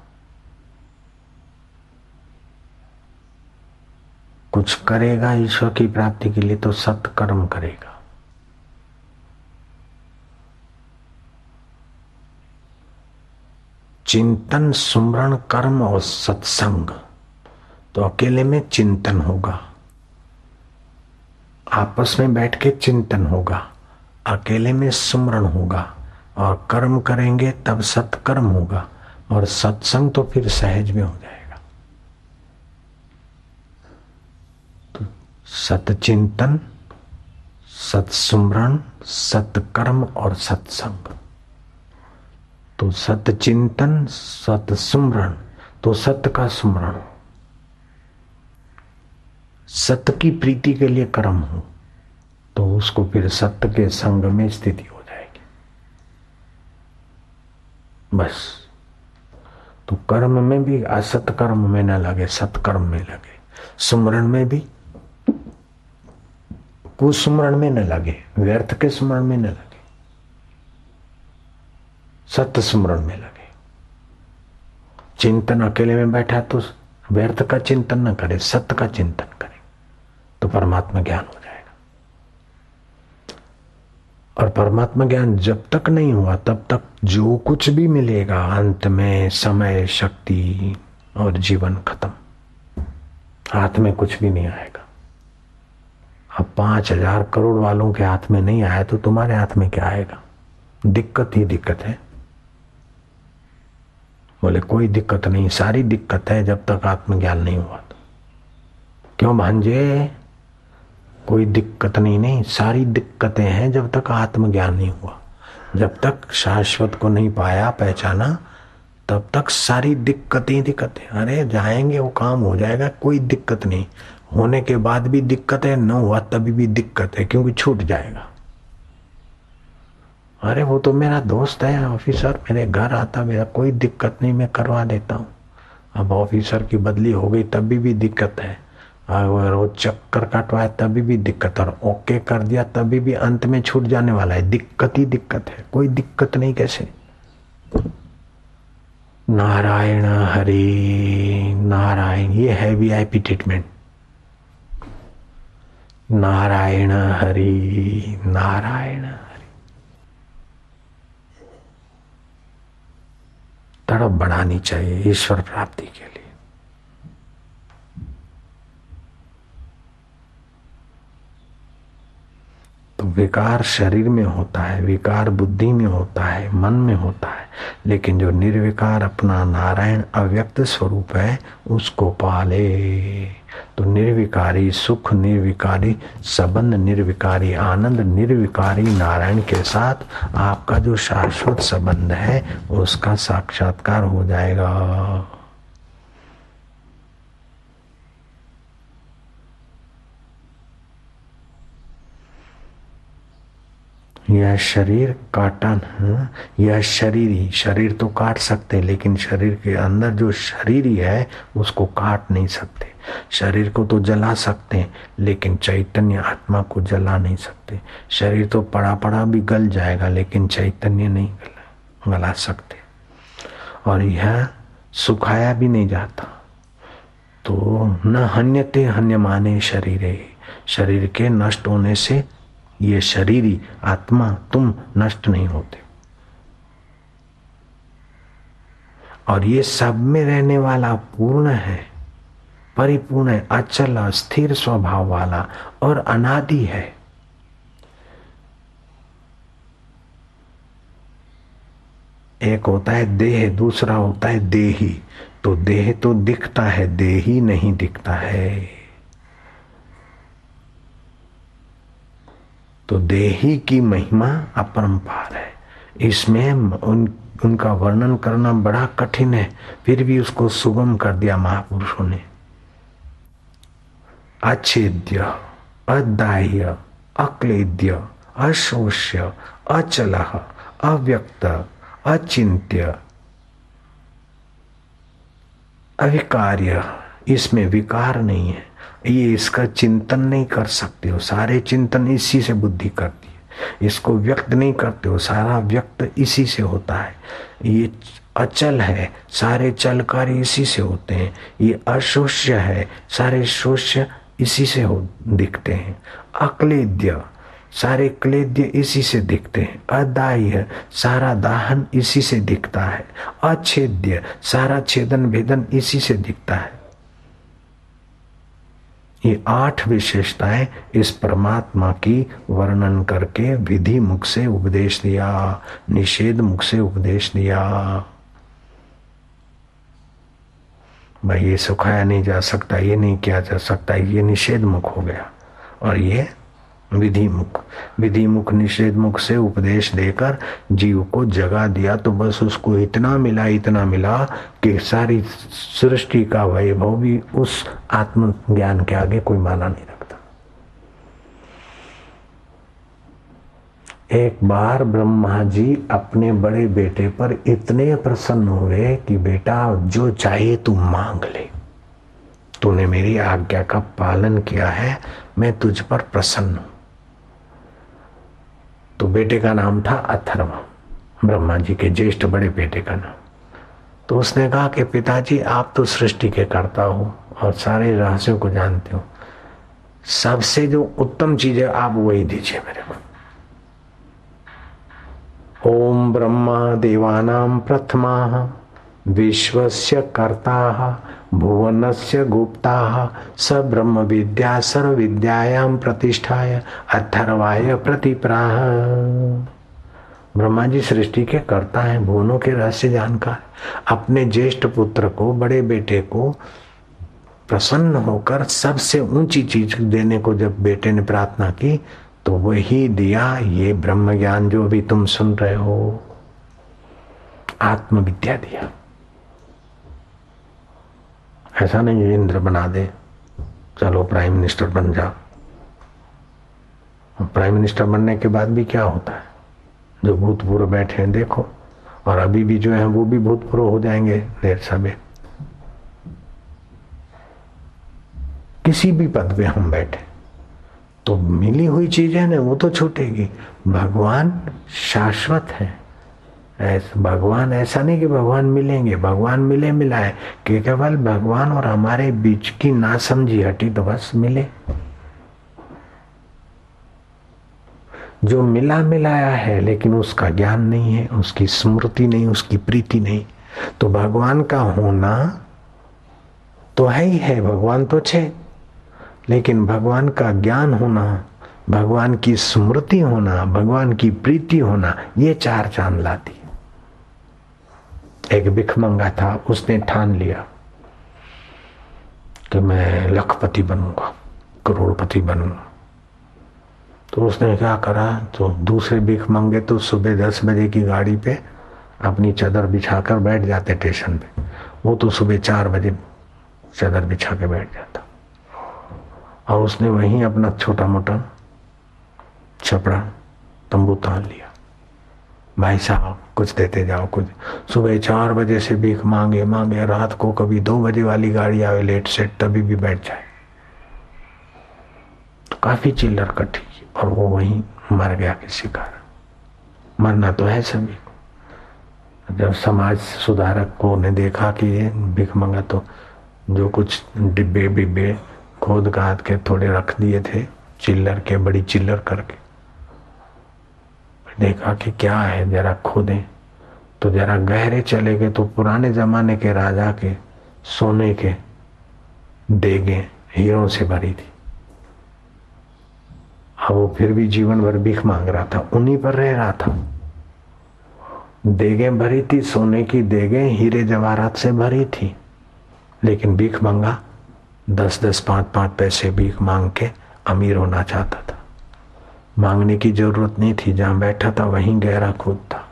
[SPEAKER 1] कुछ करेगा ईश्वर की प्राप्ति के लिए तो सत कर्म करेगा। चिंतन, सुमरण, कर्म और सत्संग। तो अकेले में चिंतन होगा, आपस में बैठ के चिंतन होगा, अकेले में सुमरण होगा, और कर्म करेंगे तब सत्कर्म होगा, और सत्संग तो फिर सहज में हो जाएगा। तो सतचिंतन, सत्सुमरण, सत्कर्म और सत्संग। तो सतचिंतन, सत्सुमरण, तो सत्य का सुमरण, सत्य की प्रीति के लिए कर्म हो, तो उसको फिर सत्य के संग में स्थिति हो जाएगी। बस। तो कर्म में भी असत कर्म में न लगे, सत्कर्म में लगे, सुमरण में भी कुसुमरण में न लगे, व्यर्थ के सुमरण में न लगे, सत्य सुमरण में लगे। चिंतन अकेले में बैठा तो व्यर्थ का चिंतन न करे, सत्य का चिंतन करे, तो परमात्मा ज्ञान हो जाएगा। और परमात्मा ज्ञान जब तक नहीं हुआ तब तक जो कुछ भी मिलेगा अंत में समय, शक्ति और जीवन खत्म, हाथ में कुछ भी नहीं आएगा। अब 5,000 करोड़ वालों के हाथ में नहीं आया तो तुम्हारे हाथ में क्या आएगा? दिक्कत ही दिक्कत है। बोले कोई दिक्कत नहीं, सारी दिक्कत है जब तक आत्मज्ञान नहीं हुआ तो। क्यों भांजे? कोई दिक्कत नहीं, सारी दिक्कतें हैं जब तक आत्मज्ञान नहीं हुआ। जब तक शाश्वत को नहीं पाया, पहचाना, तब तक सारी दिक्कतें। अरे जाएंगे, वो काम हो जाएगा, कोई दिक्कत नहीं। होने के बाद भी दिक्कत है, न हुआ तभी भी दिक्कत है, क्योंकि छूट जाएगा। अरे वो तो मेरा दोस्त है ऑफिसर, मेरे घर आता, मेरा कोई दिक्कत नहीं, मैं करवा देता हूँ। अब ऑफिसर की बदली हो गई तभी भी दिक्कत है, अगर वो चक्कर काटवाया तभी भी दिक्कत, और ओके कर दिया तभी भी अंत में छूट जाने वाला है। दिक्कत ही दिक्कत है, कोई दिक्कत नहीं। कैसे? नारायण हरि नारायण, ये है वीआईपी ट्रीटमेंट। नारायण हरि नारायण हरि। तड़प बढ़ानी चाहिए ईश्वर प्राप्ति के लिए। तो तो विकार शरीर में होता है, विकार बुद्धि में होता है, मन में होता है, लेकिन जो निर्विकार अपना नारायण अव्यक्त स्वरूप है उसको पाले। तो निर्विकारी सुख, निर्विकारी संबंध, निर्विकारी आनंद, निर्विकारी नारायण के साथ आपका जो शाश्वत संबंध है उसका साक्षात्कार हो जाएगा। यह शरीर काटन, यह शरीरी, शरीर तो काट सकते लेकिन शरीर के अंदर जो शरीरी है उसको काट नहीं सकते। शरीर को तो जला सकते हैं लेकिन चैतन्य आत्मा को जला नहीं सकते। शरीर तो पड़ा पड़ा भी गल जाएगा लेकिन चैतन्य नहीं गला सकते। और यह सुखाया भी नहीं जाता। तो न हन्यते हन्यमाने शरीरे, शरीर के नष्ट होने से ये शरीरी आत्मा तुम नष्ट नहीं होते। और ये सब में रहने वाला पूर्ण है, परिपूर्ण है, अचल स्थिर स्वभाव वाला और अनादि है। एक होता है देह, दूसरा होता है देही। तो देह तो दिखता है, देही नहीं दिखता है। तो देही की महिमा अपरंपार है। इसमें उनका वर्णन करना बड़ा कठिन है, फिर भी उसको सुगम कर दिया महापुरुषों ने। अच्छेद्य, अदाह्य, अक्लेद्य, अशोष्य, अचलः, अव्यक्त, अचिंत्य, अविकार्य। इसमें विकार नहीं है, ये इसका चिंतन नहीं कर सकते हो, सारे चिंतन इसी से बुद्धि करती है। इसको व्यक्त नहीं करते हो, सारा व्यक्त इसी से होता है। ये अचल है, सारे चल कार्य इसी से होते हैं। ये अशोष्य है, सारे शोष्य इसी से दिखते हैं। अक्लेद्य, सारे क्लेद्य इसी से दिखते हैं। अदाह्य, सारा दाहन इसी से दिखता है। अच्छेद्य, सारा छेदन भेदन इसी से दिखता है। ये 8 विशेषताएं इस परमात्मा की वर्णन करके विधि मुख से उपदेश दिया, निषेध मुख से उपदेश दिया। भाई ये सुखाया नहीं जा सकता, ये नहीं किया जा सकता, ये निषेध मुख हो गया। और ये विधि मुख, विधि मुख निषेध मुख से उपदेश देकर जीव को जगा दिया। तो बस उसको इतना मिला, इतना मिला कि सारी सृष्टि का वैभव भी उस आत्मज्ञान के आगे कोई माना नहीं रखता। एक बार ब्रह्मा जी अपने बड़े बेटे पर इतने प्रसन्न हुए कि बेटा जो चाहिए तू मांग ले, तूने मेरी आज्ञा का पालन किया है, मैं तुझ पर प्रसन्न हूं। तो बेटे का नाम था अथर्व, ब्रह्मा जी के ज्येष्ठ बड़े बेटे का नाम। तो उसने कहा कि पिताजी आप तो सृष्टि के कर्ता हो और सारे रहस्यों को जानते हो, सबसे जो उत्तम चीज है आप वही दीजिए मेरे को। ओम ब्रह्मा देवानां प्रथमा विश्वस्य कर्ता भुवनस्य गुप्ता स ब्रह्म विद्या सर्व विद्यायां प्रतिष्ठाय अथर्वाय प्रतिप्राह। ब्रह्मा जी सृष्टि के कर्ता हैं, भुवनों के रहस्य जानकार। अपने ज्येष्ठ पुत्र को, बड़े बेटे को प्रसन्न होकर सबसे ऊंची चीज देने को जब बेटे ने प्रार्थना की तो वही दिया, ये ब्रह्म ज्ञान जो भी तुम सुन रहे हो, आत्मविद्या दिया। ऐसा नहीं इंद्र बना दे, चलो प्राइम मिनिस्टर बन जाओ। प्राइम मिनिस्टर बनने के बाद भी क्या होता है, जो भूतपूर्व बैठे हैं देखो, और अभी भी जो है वो भी भूतपूर्व हो जाएंगे देर सवेर। किसी भी पद पे हम बैठे तो मिली हुई चीज है ना, वो तो छूटेगी। भगवान शाश्वत है। भगवान ऐसा नहीं कि भगवान मिलेंगे, भगवान मिले मिलाए, कि केवल भगवान और हमारे बीच की नासमझी हटी तो बस मिले। जो मिला मिलाया है लेकिन उसका ज्ञान नहीं है, उसकी स्मृति नहीं, उसकी प्रीति नहीं, तो भगवान का होना तो है ही है, भगवान तो छे, लेकिन भगवान का ज्ञान होना भगवान की स्मृति होना, भगवान की प्रीति होना, ये 4 चांद लाती है। एक भिखमंगा था, उसने ठान लिया कि मैं लखपति बनूंगा, करोड़पति बनूंगा। तो उसने क्या करा, तो दूसरे भिखमंगे तो सुबह 10 बजे की गाड़ी पे अपनी चादर बिछाकर बैठ जाते स्टेशन पे, वो तो सुबह 4 बजे चादर बिछा के बैठ जाता। और उसने वहीं अपना छोटा मोटा छपड़ा तंबू तान लिया। भाई साहब कुछ देते जाओ, कुछ। सुबह 4 बजे से भीख मांगे मांगे, रात को कभी 2 बजे वाली गाड़ी आवे लेट सेट, तभी भी बैठ जाए। तो काफी चिल्लर कटी और वो वहीं मर गया किसी कारण। मरना तो है सभी। जब समाज सुधारक को ने देखा कि ये भीख मांगा, तो जो कुछ डिब्बे बिब्बे खोद काद के थोड़े रख दिए थे चिल्लर के, बड़ी चिल्लर करके, देखा कि क्या है, जरा खोदें। तो जरा गहरे चले गए तो पुराने जमाने के राजा के सोने के देगे हीरों से भरी थी। अब वो फिर भी जीवन भर भीख मांग रहा था, उन्हीं पर रह रहा था। देगे भरी थी, सोने की देगे हीरे जवाहरात से भरी थी, लेकिन भीख मांगा 10-10, 5-5 पैसे भीख मांग के अमीर होना चाहता था। मांगने की जरूरत नहीं थी, जहां बैठा था वहीं गहरा खुद था।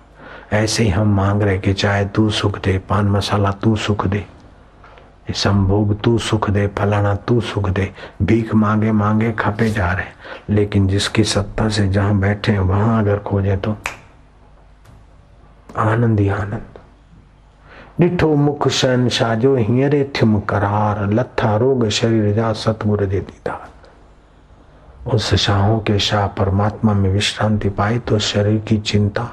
[SPEAKER 1] ऐसे ही हम मांग रहे कि चाहे तू सुख दे, पान मसाला तू सुख दे, संभोग तू सुख दे, फलाना तू सुख दे। भीख मांगे मांगे खपे जा रहे, लेकिन जिसकी सत्ता से जहां बैठे हैं वहां अगर खोजे तो आनंद ही आनंद। डिठो मुख शहनशाह जो हींअरे थियुम करार, लथा रोग शरीर जा सतगुर जे दीदार। उस शाहों के शाह परमात्मा में विश्रांति पाई तो शरीर की चिंता,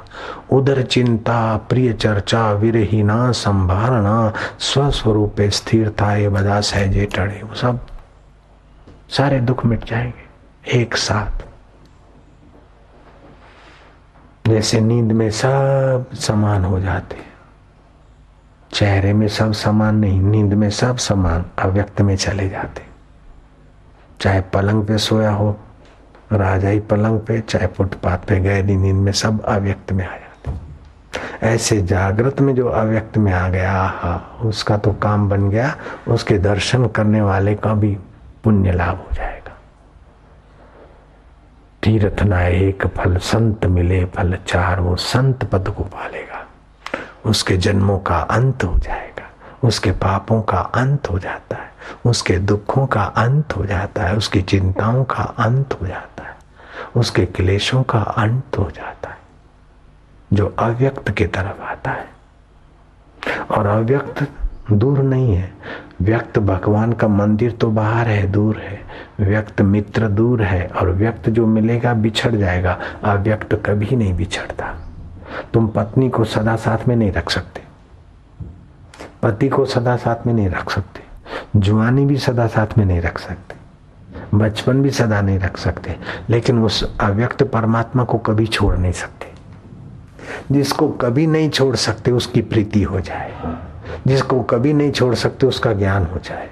[SPEAKER 1] उधर चिंता, प्रिय चर्चा, विरहीना संभालना, स्वस्वरूपे स्थिर था ये बदा सहजे टड़े। वो सब सारे दुख मिट जाएंगे एक साथ। जैसे नींद में सब समान हो जाते, चेहरे में सब समान नहीं, नींद में सब समान अव्यक्त में चले जाते। चाहे पलंग पे सोया हो राजाई पलंग पे, चाहे फुटपाथ पे गहरी नींद में, सब अव्यक्त में आ जाते। ऐसे जागृत में जो अव्यक्त में आ गया, उसका तो काम बन गया, उसके दर्शन करने वाले का भी पुण्य लाभ हो जाएगा। तीर्थ ना एक फल संत मिले फल 4, वो संत पद को पालेगा। उसके जन्मों का अंत हो जाएगा, उसके पापों का अंत हो जाता है, उसके दुखों का अंत हो जाता है, उसकी चिंताओं का अंत हो जाता है, उसके क्लेशों का अंत हो जाता है, जो अव्यक्त की तरफ आता है। और अव्यक्त दूर नहीं है, व्यक्त भगवान का मंदिर तो बाहर है, दूर है। व्यक्त मित्र दूर है, और व्यक्त जो मिलेगा बिछड़ जाएगा। अव्यक्त कभी नहीं बिछड़ता। तुम पत्नी को सदा साथ में नहीं रख सकते, पति को सदा साथ में नहीं रख सकते, जुआनी भी सदा साथ में नहीं रख सकते, बचपन भी सदा नहीं रख सकते, लेकिन उस अव्यक्त परमात्मा को कभी छोड़ नहीं सकते। जिसको कभी नहीं छोड़ सकते उसकी प्रीति हो जाए, जिसको कभी नहीं छोड़ सकते उसका ज्ञान हो जाए,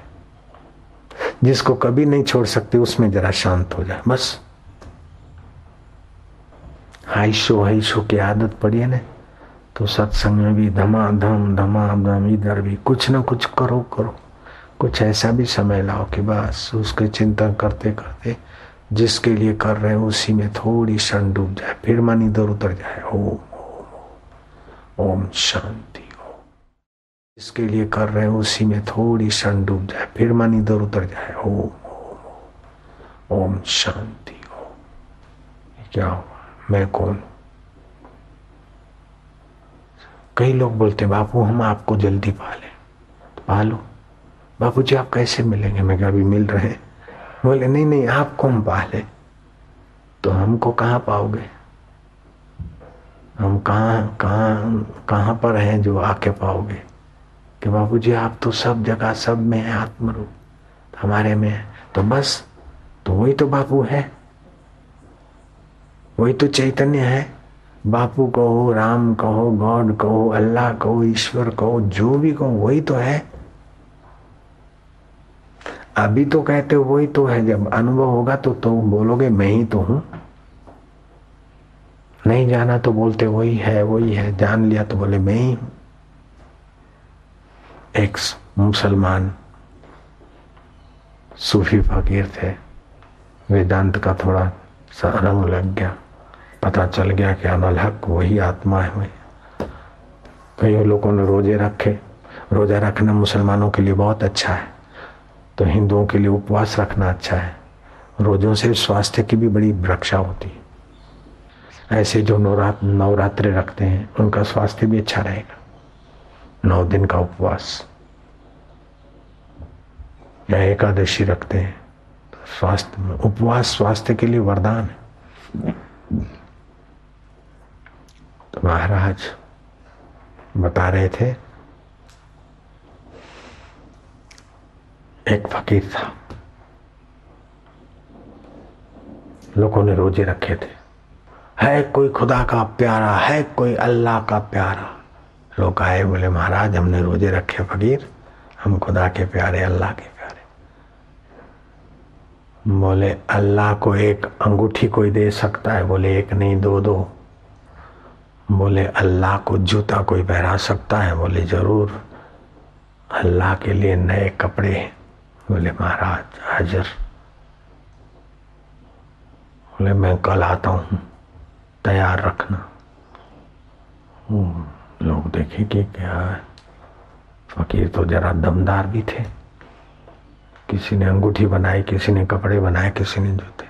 [SPEAKER 1] जिसको कभी नहीं छोड़ सकते उसमें जरा शांत हो जाए, बस। हाइशो की आदत पड़ी है ना, तो सत्संग में भी धमाधम इधर भी कुछ ना कुछ करो, कुछ ऐसा भी समय लाओ कि बस उसके चिंतन करते करते जिसके लिए कर रहे हो उसी में थोड़ी क्षण डूब जाए, फिर मन इधर उतर जाए। ओम ओम शांति। ओम जिसके लिए कर रहे हो उसी में थोड़ी क्षण डूब जाए, फिर मन इधर उतर जाए। ओम ओम शांति। ओम क्या हुआ, मैं कौन? कई लोग बोलते बापू हम आपको जल्दी पाले, तो पालो। बापू जी आप कैसे मिलेंगे? मैं क्या अभी मिल रहे हैं? बोले नहीं आपको हम पाले तो हमको कहाँ पाओगे? हम कहाँ पर हैं जो आके पाओगे? कि बापू जी आप तो सब जगह सब में है, आत्मरूप हमारे में है, तो बस, तो वही तो बापू है, वही तो चैतन्य है। बापू कहो, राम कहो, गॉड कहो, अल्लाह कहो, ईश्वर कहो, जो भी कहो वही तो है। अभी तो कहते हो वही तो है, जब अनुभव होगा तो बोलोगे मैं ही तो हूं। नहीं जाना तो बोलते वही है, जान लिया तो बोले मैं ही हूं। एक मुसलमान सूफी फकीर थे, वेदांत का थोड़ा सा रंग लग गया, पता चल गया कि अनल हक वही आत्मा है। कई लोगों ने रोजे रखे, रोजा रखना मुसलमानों के लिए बहुत अच्छा है, तो हिंदुओं के लिए उपवास रखना अच्छा है। रोजों से स्वास्थ्य की भी बड़ी रक्षा होती है। ऐसे जो नवरात्रे रखते हैं उनका स्वास्थ्य भी अच्छा रहेगा। 9 दिन का उपवास या एकादशी रखते हैं तो स्वास्थ्य में, उपवास स्वास्थ्य के लिए वरदान है। तो महाराज बता रहे थे, एक फकीर था, लोगों ने रोजे रखे थे, है कोई खुदा का प्यारा, है कोई अल्लाह का प्यारा। लोग आए, बोले महाराज हमने रोजे रखे फकीर, हम खुदा के प्यारे, अल्लाह के प्यारे। बोले अल्लाह को एक अंगूठी कोई दे सकता है? बोले एक नहीं दो। बोले अल्लाह को जूता कोई पहरा सकता है? बोले जरूर। अल्लाह के लिए नए कपड़े? बोले महाराज हाजिर। बोले मैं कल आता हूं, तैयार रखना। लोग देखे कि क्या है, फकीर तो जरा दमदार भी थे। किसी ने अंगूठी बनाई, किसी ने कपड़े बनाए, किसी ने जूते।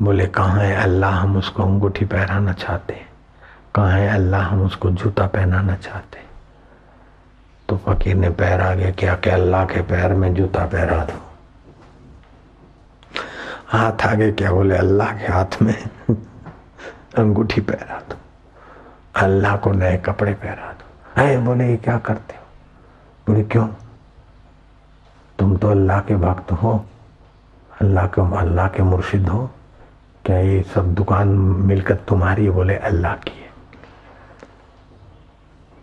[SPEAKER 1] बोले कहाँ है अल्लाह, हम उसको अंगूठी पहनाना चाहते हैं। कहाँ है अल्लाह, हम उसको जूता पहनाना चाहते हैं। तो फकीर ने पैर आगे किया कि अल्लाह के पैर में जूता पहरा दो। हाथ आगे क्या? बोले अल्लाह के हाथ में अंगूठी पहरा दो, अल्लाह को नए कपड़े पहरा दो। है बोले ये क्या करते हो? बोले क्यों, तुम तो अल्लाह के भक्त हो, अल्लाह के मुर्शिद हो, क्या ये सब दुकान मिलकत तुम्हारी है? बोले अल्लाह की है।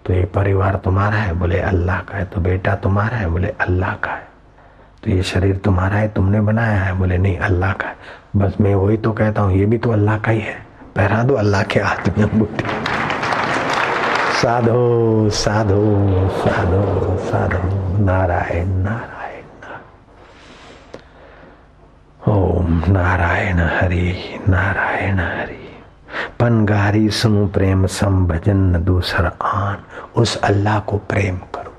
[SPEAKER 1] तो ये परिवार तुम्हारा है? बोले अल्लाह का है। तो बेटा तुम्हारा है? बोले अल्लाह का है। तो ये शरीर तुम्हारा है, तुमने बनाया है? बोले नहीं अल्लाह का है। बस मैं वही तो कहता हूँ, ये भी तो अल्लाह का ही है, पहरा दो अल्लाह के हाथ में अंगूठी। साधो साधो साधो साधो, नारायण नारायण ओम नारायण हरि नारायण हरि। पनगारी सुनु प्रेम संभजन न दूसर आन। उस अल्लाह को प्रेम करो,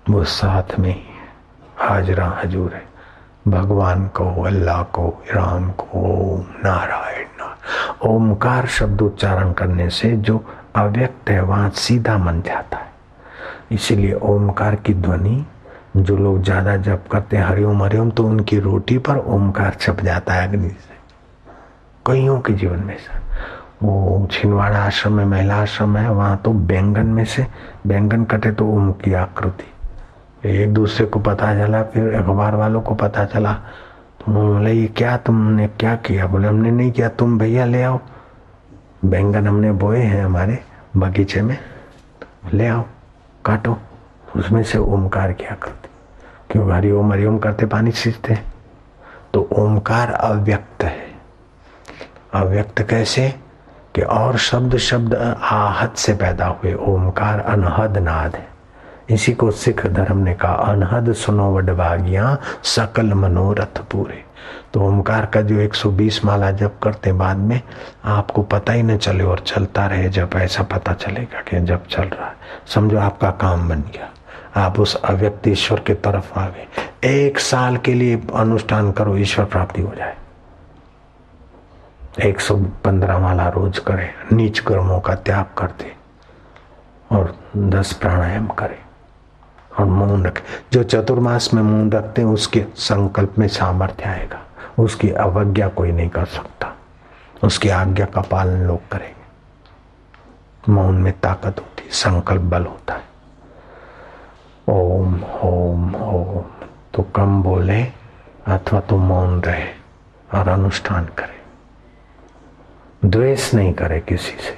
[SPEAKER 1] वो साथ में ही हाजरा हजूर है। भगवान को, अल्लाह को, राम को, ओम नारायण नारायण। ओमकार शब्द उच्चारण करने से जो अव्यक्त है वहां सीधा मन जाता है। इसीलिए ओमकार की ध्वनि जो लोग ज्यादा जप करते हैं, हरिओम हरिओम, तो उनकी रोटी पर ओमकार छप जाता है अग्नि से। कईयों के जीवन में से वो छिंदवाड़ा आश्रम में, महिला आश्रम है, वहां तो बैंगन में से बैंगन कटे तो ओम की आकृति। एक दूसरे को पता चला, फिर अखबार वालों को पता चला, तो बोले ये क्या, तुमने क्या किया? बोले हमने नहीं किया, तुम भैया ले आओ, बैंगन हमने बोए हैं हमारे बगीचे में, ले आओ काटो। उसमें से ओमकार की आकृति। क्यों? हरिओम हरिओम करते पानी सींचते। तो ओमकार अव्यक्त है। अव्यक्त कैसे कि और शब्द आहत से पैदा हुए। ओमकार अनहद नाद है। इसी को सिख धर्म ने कहा, अनहद सुनो वडभागियां सकल मनोरथ पूरे। तो ओमकार का जो 120 माला जप करते बाद में आपको पता ही न चले और चलता रहे, जब ऐसा पता चलेगा कि जब चल रहा है, समझो आपका काम बन गया, आप उस अव्यक्त ईश्वर के तरफ आ गए। 1 साल के लिए अनुष्ठान करो, ईश्वर प्राप्ति हो जाए। 115 माला रोज करें, नीच कर्मों का त्याग करते और 10 प्राणायाम करें और मौन रखें। जो चतुर्मास में मौन रखते हैं उसके संकल्प में सामर्थ्य आएगा, उसकी अवज्ञा कोई नहीं कर सकता, उसकी आज्ञा का पालन लोग करेंगे। मौन में ताकत होती है, संकल्प बल होता है। ओम ओम ओम। तो कम बोले अथवा तो मौन रहे और अनुष्ठान करे। द्वेष नहीं करे किसी से,